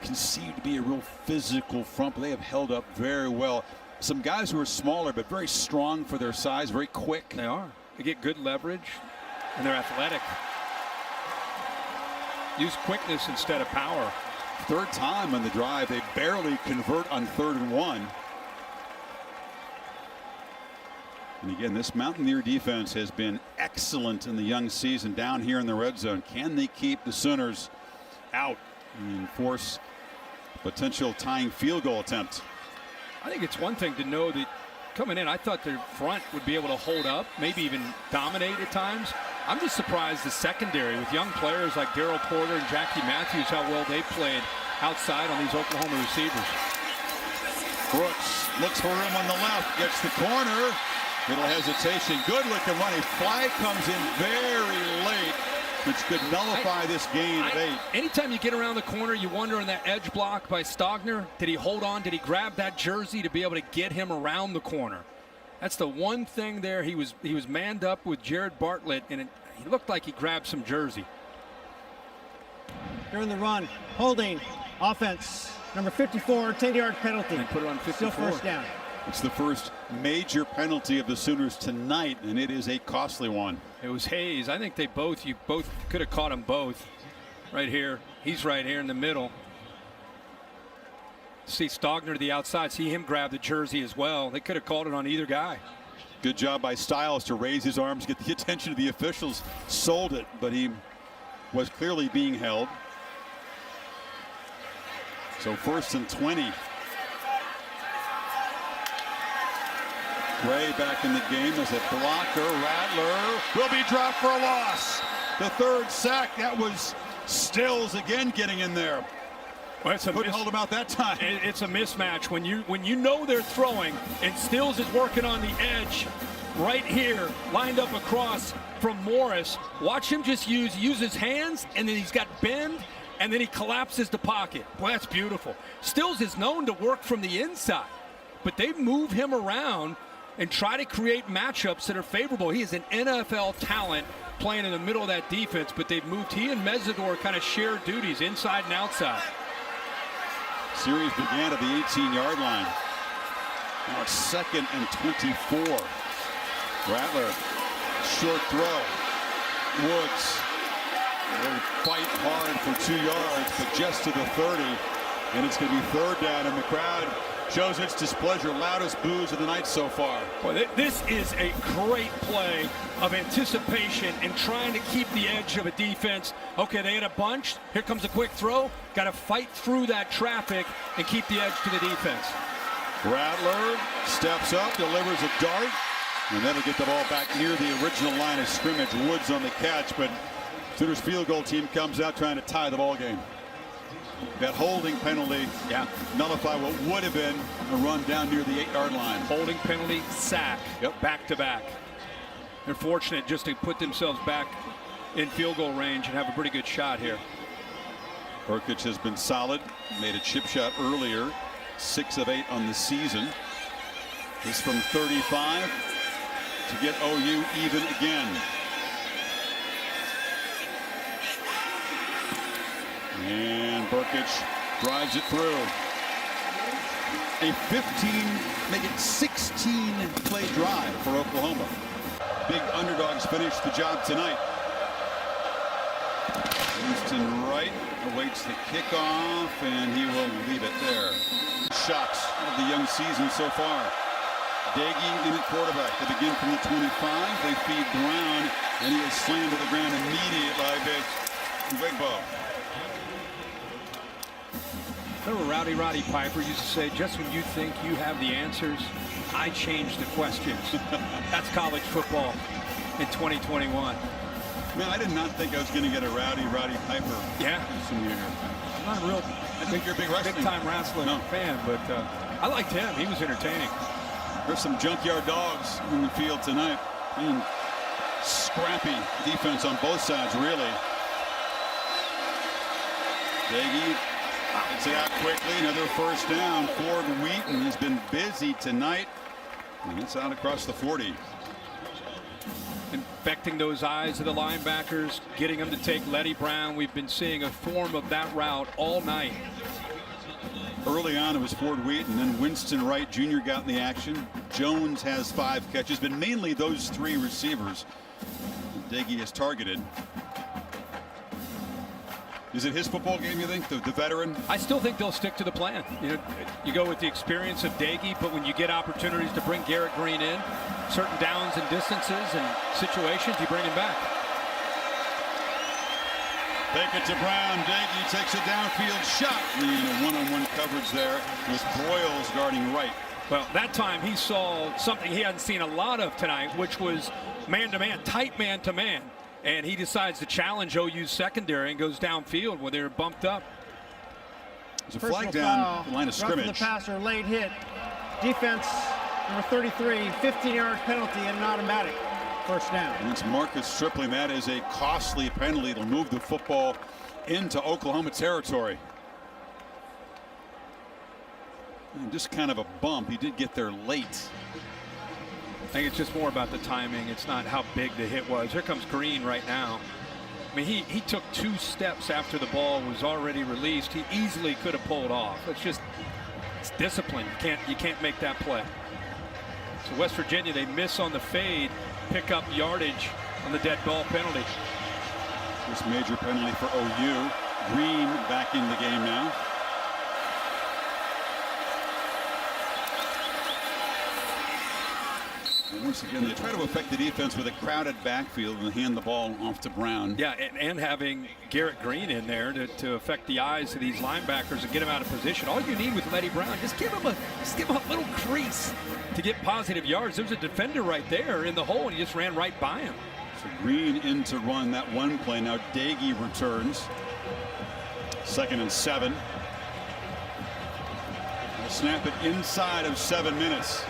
conceived to be a real physical front, but they have held up very well. Some guys who are smaller but very strong for their size, very quick. They are. They get good leverage, and they're athletic. Use quickness instead of power. 3rd time on the drive. They barely convert on 3rd and 1. And again, this Mountaineer defense has been excellent in the young season down here in the red zone. Can they keep the Sooners out and force a potential tying field goal attempt? I think it's one thing to know that coming in, I thought their front would be able to hold up, maybe even dominate at times. I'm just surprised the secondary with young players like Daryl Porter and Jackie Matthews, how well they played outside on these Oklahoma receivers. Brooks looks for him on the left, gets the corner. Little hesitation. Good looking run. A flag comes in very late, which could nullify this gain of 8. Anytime you get around the corner, you wonder on that edge block by Stogner, did he hold on? Did he grab that jersey to be able to get him around the corner? That's the one thing there. He was manned up with Jared Bartlett, and he looked like he grabbed some jersey. During the run, holding, offense, number 54, 10-yard penalty. And put it on 54. Still 1st down. It's the first major penalty of the Sooners tonight, and it is a costly one. It was Hayes. I think you both could have caught them both right here. He's right here in the middle. See Stogner to the outside. See him grab the jersey as well. They could have called it on either guy. Good job by Styles to raise his arms, get the attention of the officials. Sold it, but he was clearly being held. So 1st and 20. Gray back in the game as a blocker. Rattler will be dropped for a loss. The 3rd sack. That was Stills again getting in there. Well, couldn't hold him out that time. It's a mismatch when you know they're throwing and Stills is working on the edge right here, lined up across from Morris. Watch him just use his hands, and then he's got bend, and then he collapses the pocket. Boy, that's beautiful. Stills is known to work from the inside, but they move him around and try to create matchups that are favorable. He is an NFL talent playing in the middle of that defense, but they've moved. He and Mesidor kind of share duties inside and outside. Series began at the 18-yard line. Now it's 2nd and 24. Rattler, short throw. Woods will fight hard for 2 yards, but just to the 30. And it's going to be 3rd down, and the crowd shows its displeasure. Loudest boos of the night so far. Boy, this is a great play of anticipation and trying to keep the edge of a defense. Okay, they had a bunch. Here comes a quick throw. Got to fight through that traffic and keep the edge to the defense. Rattler steps up, delivers a dart, and that'll get the ball back near the original line of scrimmage. Woods on the catch, but Sooners field goal team comes out trying to tie the ball game. That holding penalty, nullify what would have been a run down near the 8-yard line. Holding penalty, sack, back to back. They're fortunate just to put themselves back in field goal range and have a pretty good shot here. Burkich has been solid, made a chip shot earlier, 6 of 8 on the season. This from 35 to get OU even again. And Burkich drives it through. A 15, make it 16 play drive for Oklahoma. Big underdogs finish the job tonight. Winston Wright awaits the kickoff, and he will leave it there. Shots of the young season so far. Daggy in at quarterback. They begin from the 25. They feed Brown, and he is slammed to the ground immediately by Wigbo. Remember Roddy Piper used to say, just when you think you have the answers, I change the questions. That's college football in 2021. Man, I did not think I was going to get a Roddy Piper. Yeah. Some year. I'm not a real I think you're a big time wrestling fan, but I liked him. He was entertaining. There's some junkyard dogs in the field tonight. And scrappy defense on both sides, really. Daggy gets it out quickly. Another 1st down. Ford Wheaton has been busy tonight. And it's out across the 40. Infecting those eyes of the linebackers, getting them to take Letty Brown. We've been seeing a form of that route all night. Early on, it was Ford Wheaton, then Winston Wright Jr. got in the action. Jones has 5 catches, but mainly those 3 receivers Daggy has targeted. Is it his football game, you think, the veteran? I still think they'll stick to the plan. You go with the experience of Daggy, but when you get opportunities to bring Garrett Green in, certain downs and distances and situations, you bring him back. Take it to Brown. Daggy takes a downfield shot. And a one-on-one coverage there with Broyles guarding right. Well, that time he saw something he hadn't seen a lot of tonight, which was man-to-man, tight man-to-man. And he decides to challenge OU's secondary and goes downfield when they're bumped up. There's a flag down the line of scrimmage. The passer, late hit. Defense, number 33, 15-yard penalty and an automatic 1st down. And it's Marcus Stripling. That is a costly penalty. It'll move the football into Oklahoma territory. And just kind of a bump. He did get there late. I think it's just more about the timing. It's not how big the hit was. Here comes Green right now. I mean, he took 2 steps after the ball was already released. He easily could have pulled off. It's discipline. You can't make that play. So West Virginia, they miss on the fade, pick up yardage on the dead ball penalty. This major penalty for OU. Green back in the game now. once again, they try to affect the defense with a crowded backfield and hand the ball off to Brown. Yeah, and having Garrett Green in there to affect the eyes of these linebackers and get them out of position. All you need with Letty Brown, just give him a little crease to get positive yards. There's a defender right there in the hole, and he just ran right by him. So Green in to run that one play. Now Doege returns. 2nd and 7. They'll snap it inside of 7 minutes.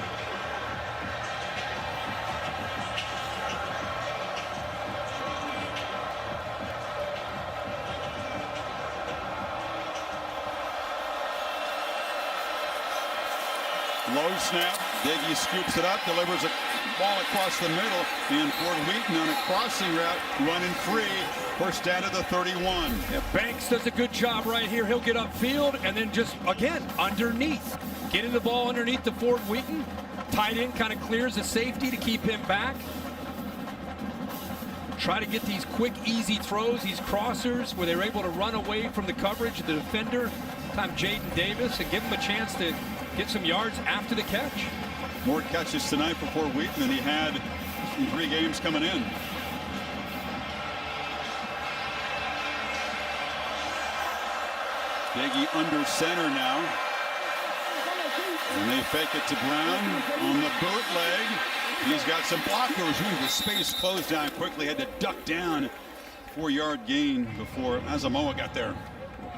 Low snap. Doege scoops it up, delivers a ball across the middle, and Ford Wheaton on a crossing route, running free. First down to the 31. Yeah, Banks does a good job right here. He'll get upfield and then just, again, underneath. Getting the ball underneath the Ford Wheaton. Tight end kind of clears the safety to keep him back. Try to get these quick, easy throws, these crossers, where they're able to run away from the coverage of the defender. Time Jaden Davis, and give him a chance to get some yards after the catch. More catches tonight for Fort Wheaton than he had in 3 games coming in. Doege under center now. And they fake it to Brown on the bootleg. He's got some blockers. Ooh, the space closed down quickly. Had to duck down. 4-yard gain before Asamoah got there.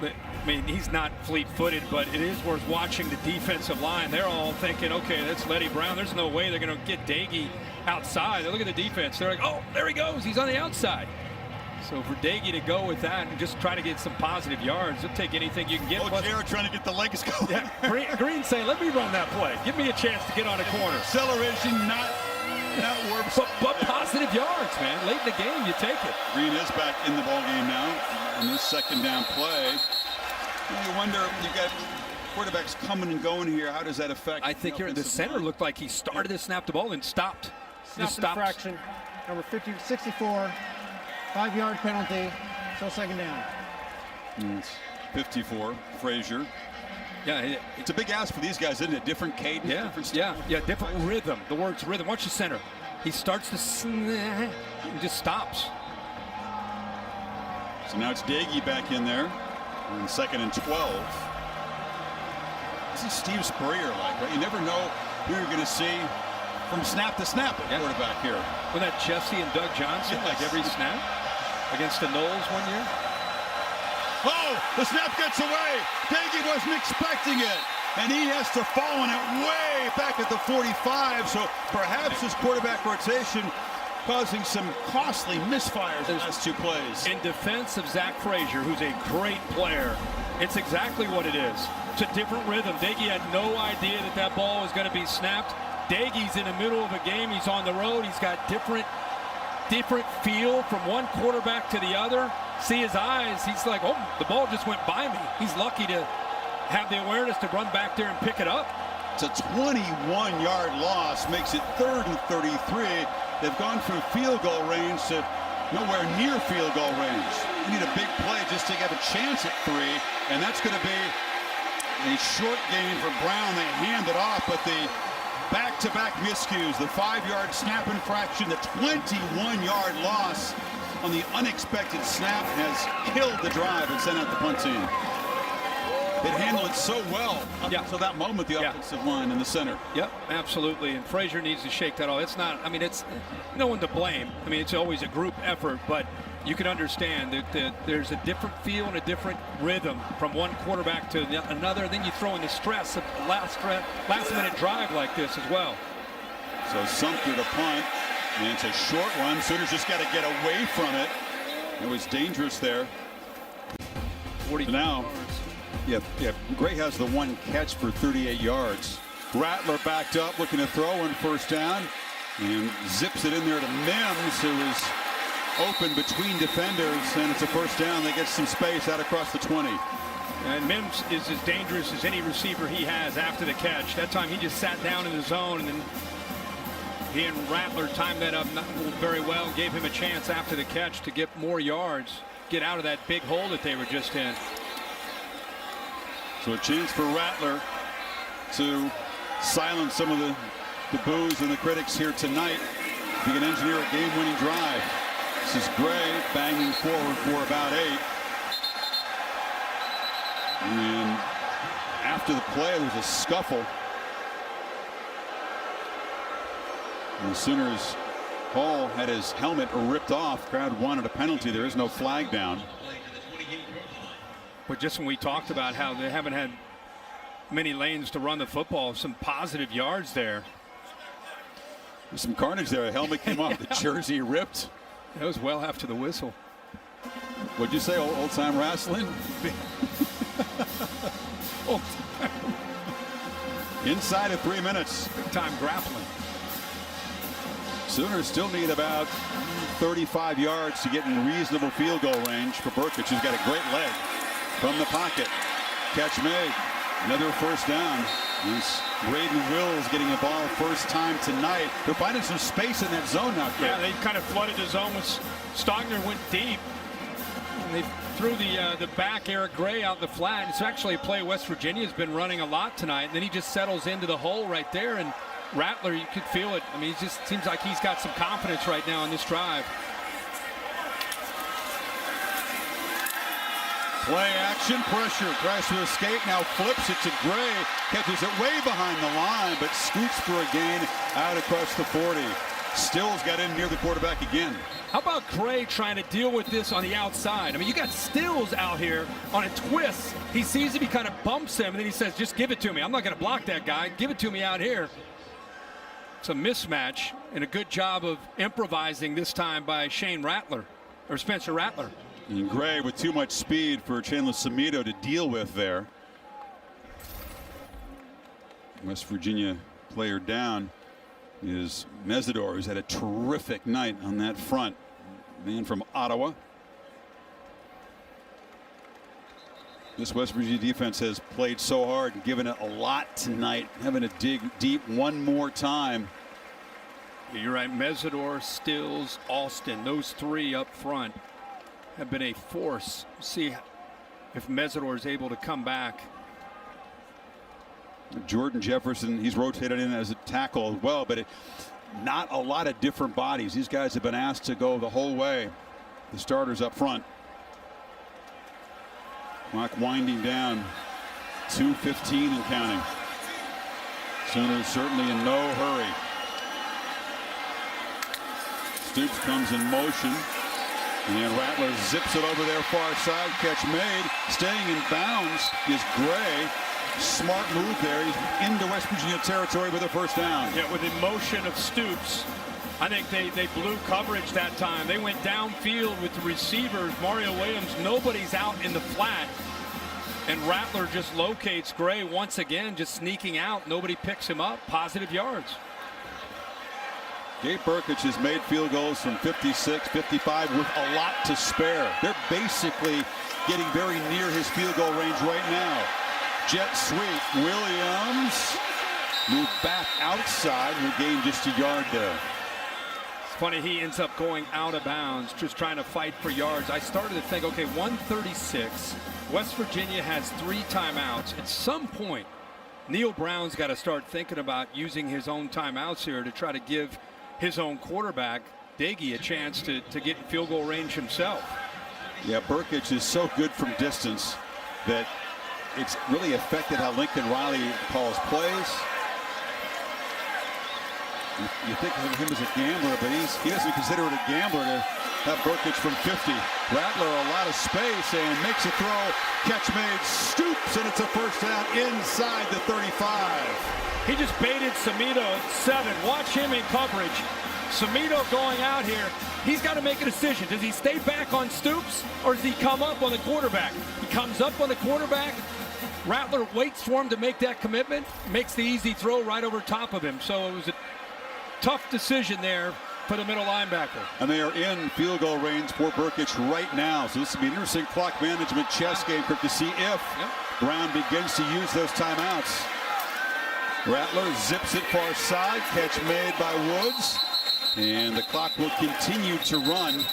I mean, he's not fleet-footed, but it is worth watching the defensive line. They're all thinking, okay, that's Letty Brown. There's no way they're going to get Doege outside. They look at the defense. They're like, oh, there he goes. He's on the outside. So for Doege to go with that and just try to get some positive yards, he'll take anything you can get. Oh, Jared trying to get the legs going. Yeah, Green saying, let me run that play. Give me a chance to get on a corner. Acceleration, not works. But positive yards, man. Late in the game, you take it. Green is back in the ball game now in this 2nd down play. You wonder, you got quarterbacks coming and going here. How does that affect? I think here the center looked like he started to snap the ball and stopped. Just stopped. Infraction, number 64, 5-yard penalty, so 2nd down. It's 54, Frazier. Yeah, it's a big ask for these guys, isn't it? Different cadence, different different rhythm. The word's rhythm. Watch the center. He starts to snap and just stops. So now it's Doege back in there on 2nd and 12. This is Steve Spurrier like, right? You never know who you're going to see from snap to snap at quarterback here. Was that Jesse and Doug Johnson like every snap against the Knowles one year? Oh, the snap gets away. Doege wasn't expecting it. And he has to fall on it way back at the 45. So perhaps his quarterback rotation causing some costly misfires in the last 2 plays. In defense of Zach Frazier, who's a great player, it's exactly what it is. It's a different rhythm. Doege had no idea that ball was going to be snapped. Doege's in the middle of a game. He's on the road. He's got different feel from one quarterback to the other. See his eyes. He's like, oh, the ball just went by me. He's lucky to have the awareness to run back there and pick it up. It's a 21-yard loss, makes it 3rd and 33. They've gone from field goal range to nowhere near field goal range. You need a big play just to get a chance at 3, and that's going to be a short gain for Brown. They hand it off, but the back-to-back miscues, the 5-yard snap infraction, the 21-yard loss on the unexpected snap has killed the drive and sent out the punt team. They handled it so well until that moment, the offensive line in the center. Yep, absolutely. And Frazier needs to shake that off. It's not, I mean, it's no one to blame. I mean, it's always a group effort, but you can understand that there's a different feel and a different rhythm from one quarterback to another. Then you throw in the stress of a last-minute drive like this as well. So Sumter to punt, and it's a short one. Sooners just got to get away from it. It was dangerous there. 40 now. Yeah, Gray has the one catch for 38 yards. Rattler backed up, looking to throw on 1st down, and zips it in there to Mims, who is open between defenders, and it's a 1st down. They get some space out across the 20. And Mims is as dangerous as any receiver he has after the catch. That time he just sat down in the zone, and then he and Rattler timed that up not very well, gave him a chance after the catch to get more yards, get out of that big hole that they were just in. So a chance for Rattler to silence some of the the boos and the critics here tonight. He can engineer a game-winning drive. This is Gray banging forward for about 8. And after the play, there was a scuffle. And the Sooners, Hall had his helmet ripped off. Crowd wanted a penalty. There is no flag down. But just when we talked about how they haven't had many lanes to run the football, some positive yards there. There's some carnage there. A helmet came off, the jersey ripped. That was well after the whistle. What'd you say, old time wrestling? Inside of 3 minutes. Big time grappling. Sooners still need about 35 yards to get in reasonable field goal range for Burkich, who's got a great leg from the pocket. Catch made. Another first down. This Braden Wills getting the ball first time tonight. They're finding some space in that zone now. Yeah, they kind of flooded the zone. With Stogner went deep. And they threw the back Eric Gray out the flat. It's actually a play West Virginia's been running a lot tonight. And then he just settles into the hole right there. And Rattler, you could feel it. I mean, it just seems like he's got some confidence right now on this drive. Play action, pressure, tries to escape, now flips it to Gray, catches it way behind the line, but scoots for a gain out across the 40. Stills got in near the quarterback again. How about Gray trying to deal with this on the outside? I mean, you got Stills out here on a twist. He sees him, he kind of bumps him, and then he says, just give it to me. I'm not going to block that guy. Give it to me out here. It's a mismatch, and a good job of improvising this time by Shane Rattler, or Spencer Rattler. And Gray with too much speed for Chandler Samito to deal with there. West Virginia player down is Mesidor, who's had a terrific night on that front. Man from Ottawa. This West Virginia defense has played so hard and given it a lot tonight, having to dig deep one more time. You're right. Mesidor, Stills, Alston, those three up front have been a force. See if Mesidor is able to come back. Jordan Jefferson, he's rotated in as a tackle as well, but not a lot of different bodies. These guys have been asked to go the whole way. The starters up front. Clock winding down. 2:15 and counting. Sooners certainly in no hurry. Stoops comes in motion. And Rattler zips it over their far side. Catch made. Staying in bounds is Gray. Smart move there. He's into West Virginia territory with a first down. Yeah, with the motion of Stoops. I think they blew coverage that time. They went downfield with the receivers. Mario Williams, nobody's out in the flat. And Rattler just locates Gray once again, just sneaking out. Nobody picks him up. Positive yards. Gabe Burkich has made field goals from 56, 55 with a lot to spare. They're basically getting very near his field goal range right now. Jet sweep. Williams moved back outside and gained just a yard there. It's funny, he ends up going out of bounds, just trying to fight for yards. I started to think, okay, 136. West Virginia has 3 timeouts. At some point, Neil Brown's got to start thinking about using his own timeouts here to try to give his own quarterback, Doege, a chance to get in field goal range himself. Yeah, Burkich is so good from distance that it's really affected how Lincoln Riley calls plays. You think of him as a gambler, but he doesn't consider it a gambler to have Burkich from 50. Rattler a lot of space and makes a throw. Catch made, stoops, and it's a first down inside the 35. He just baited Samito at 7. Watch him in coverage. Samito going out here. He's got to make a decision. Does he stay back on Stoops or does he come up on the quarterback? He comes up on the quarterback. Rattler waits for him to make that commitment, makes the easy throw right over top of him. So it was a tough decision there for the middle linebacker. And they are in field goal range for Burkich right now. So this will be an interesting clock management chess game to see if Brown begins to use those timeouts. Rattler zips it far side. Catch made by Woods. And the clock will continue to run.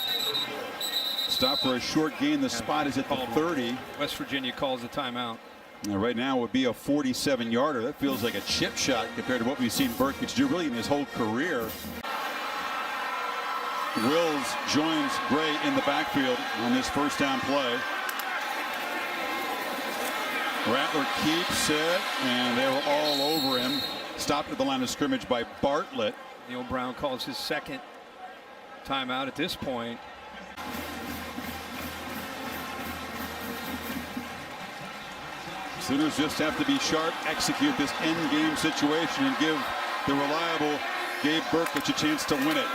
Stop for a short gain. The spot is at the 30. West Virginia calls the timeout. Now, right now would be a 47-yarder. That feels like a chip shot compared to what we've seen Burkett do really in his whole career. Wills joins Gray in the backfield on this first down play. Rattler keeps it, and they were all over him. Stopped at the line of scrimmage by Bartlett. Neil Brown calls his second timeout at this point. Sooners just have to be sharp, execute this end game situation, and give the reliable Gabe Brkic a chance to win it.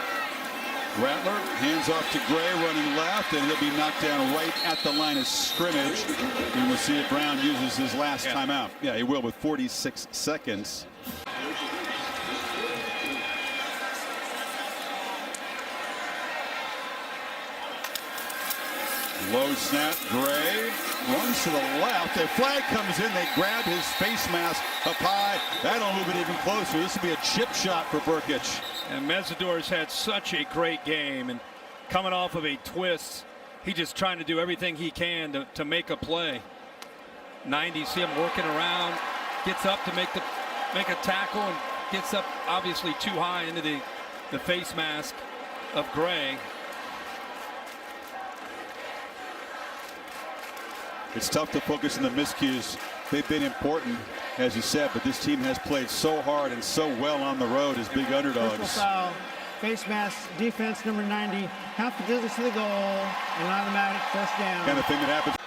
Rattler hands off to Gray, running left, and he'll be knocked down right at the line of scrimmage. And we'll see if Brown uses his last timeout. Yeah, he will with 46 seconds. Low snap, Gray runs to the left. A flag comes in. They grab his face mask up high. That'll move it even closer. This will be a chip shot for Brkic. And Mesidor's had such a great game, and coming off of a twist, he's just trying to do everything he can to make a play. 90, see him working around, gets up to make a tackle, and gets up obviously too high into the face mask of Gray. It's tough to focus on the miscues. They've been important, as you said, but this team has played so hard and so well on the road as big underdogs. Personal foul, face mask, defense number 90, half the distance to the goal, an automatic first down. Kind of thing that happens.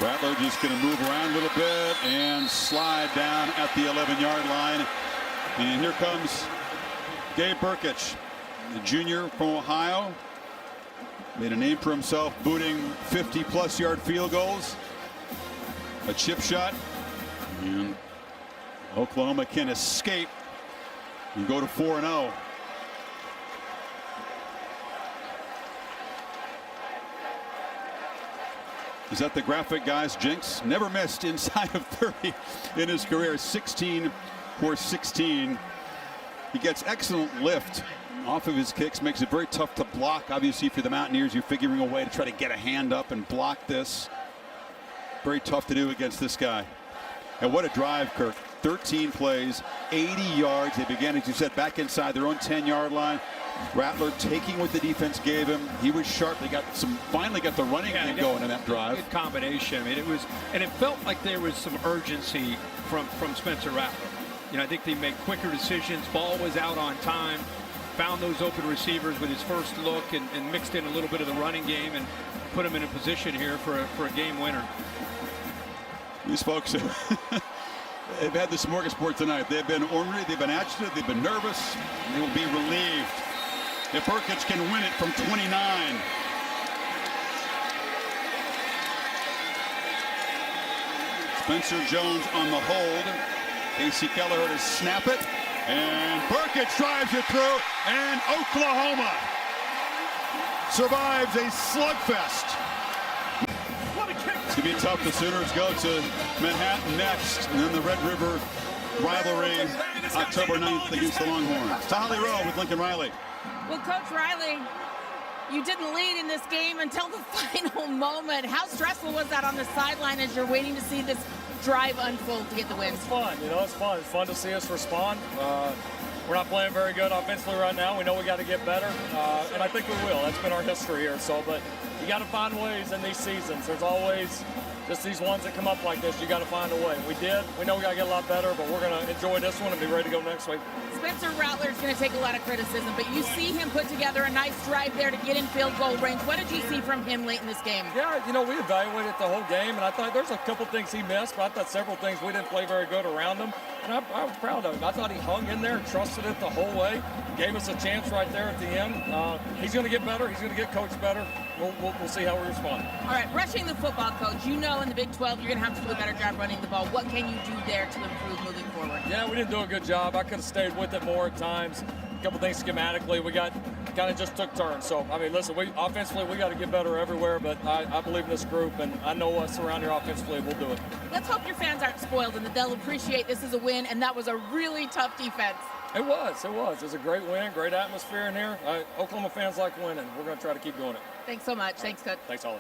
Rattler just going to move around a little bit and slide down at the 11-yard line. And here comes Gabe Brkic, the junior from Ohio. Made a name for himself booting 50-plus yard field goals. A chip shot. And Oklahoma can escape and go to 4-0. Is that the graphic, guys? Jinx never missed inside of 30 in his career. 16 for 16. He gets excellent lift off of his kicks, makes it very tough to block. Obviously, for the Mountaineers, you're figuring a way to try to get a hand up and block this. Very tough to do against this guy. And what a drive, Kirk. 13 plays, 80 yards. They began, as you said, back inside their own 10-yard line. Rattler taking what the defense gave him. He was sharp. They got finally got the running game going in that drive. Good combination. I mean, it felt like there was some urgency from Spencer Rattler. You know, I think they made quicker decisions. Ball was out on time. Found those open receivers with his first look and mixed in a little bit of the running game and put him in a position here for a game winner. These folks have had the smorgasbord tonight. They've been ornery, they've been agitated, they've been nervous. They will be relieved if Brkic can win it from 29. Spencer Jones on the hold. Casey Kelleher to snap it. And Brkic drives it through, and Oklahoma survives a slugfest. It's going to be tough. The Sooners go to Manhattan next, and then the Red River rivalry October 9th against the Longhorns. Holly Rowe with Lincoln Riley. Well, Coach Riley, you didn't lead in this game until the final moment. How stressful was that on the sideline as you're waiting to see this drive unfold to get the win? It's fun, you know, it's fun. It's fun to see us respond. We're not playing very good offensively right now. We know we got to get better, and I think we will. That's been our history here. So, but you got to find ways in these seasons. There's always just these ones that come up like this. You got to find a way. We did. We know we got to get a lot better, but we're going to enjoy this one and be ready to go next week. Spencer Rattler's going to take a lot of criticism, but you see him put together a nice drive there to get in field goal range. What did you see from him late in this game? Yeah, you know, we evaluated the whole game, and I thought there's a couple things he missed, but I thought several things we didn't play very good around him. And I was proud of him. I thought he hung in there and trusted it the whole way. Gave us a chance right there at the end. He's going to get better. He's going to get coached better. We'll see how we respond. All right, rushing the football, Coach. You know in the Big 12 you're going to have to do a better job running the ball. What can you do there to improve moving forward? Yeah, we didn't do a good job. I could have stayed with it more at times. A couple things schematically. We got kind of just took turns. So, I mean, listen, offensively, we got to get better everywhere, but I believe in this group, and I know us around here offensively, we'll do it. Let's hope your fans aren't spoiled and that they'll appreciate this as a win, and that was a really tough defense. It was. It was a great win, great atmosphere in here. Oklahoma fans like winning. We're going to try to keep doing it. Thanks so much. Thanks, Coach. Thanks, Holly.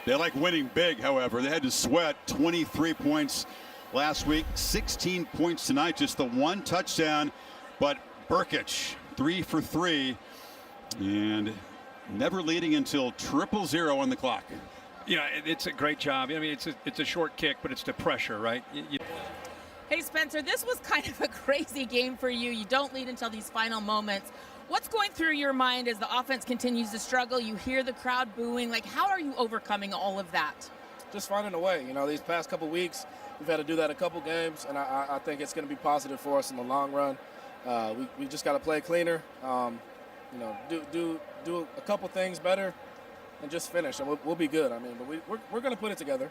They like winning big, however. They had to sweat 23 points last week, 16 points tonight, just the one touchdown. But Brkic, 3 for 3, and never leading until 0-0 on the clock. Yeah, it's a great job. I mean, it's a short kick, but it's the pressure, right? Hey, Spencer, this was kind of a crazy game for you. You don't lead until these final moments. What's going through your mind as the offense continues to struggle? You hear the crowd booing. Like, how are you overcoming all of that? Just finding a way. You know, these past couple weeks, we've had to do that a couple games, and I think it's going to be positive for us in the long run. We just got to play cleaner. You know, do a couple things better, and just finish, and we'll be good. I mean, but we're going to put it together.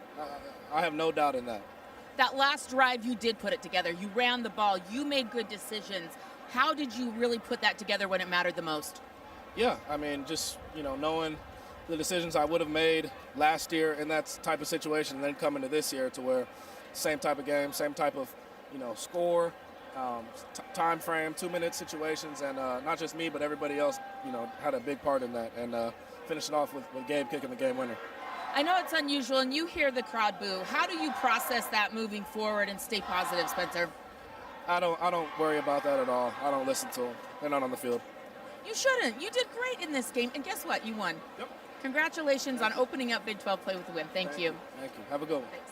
I have no doubt in that. That last drive, you did put it together. You ran the ball. You made good decisions. How did you really put that together when it mattered the most? Yeah, I mean, just, you know, knowing the decisions I would have made last year in that type of situation, and then coming to this year to where same type of game, same type of, you know, score, time frame, 2-minute situations, and not just me, but everybody else, you know, had a big part in that, and finishing off with Gabe kicking the game winner. I know it's unusual, and you hear the crowd boo. How do you process that moving forward and stay positive, Spencer? I don't worry about that at all. I don't listen to them. They're not on the field. You shouldn't. You did great in this game, and guess what? You won. Yep. Congratulations on opening up Big 12 play with a win. Thank you. Thank you. Have a good one. Thanks.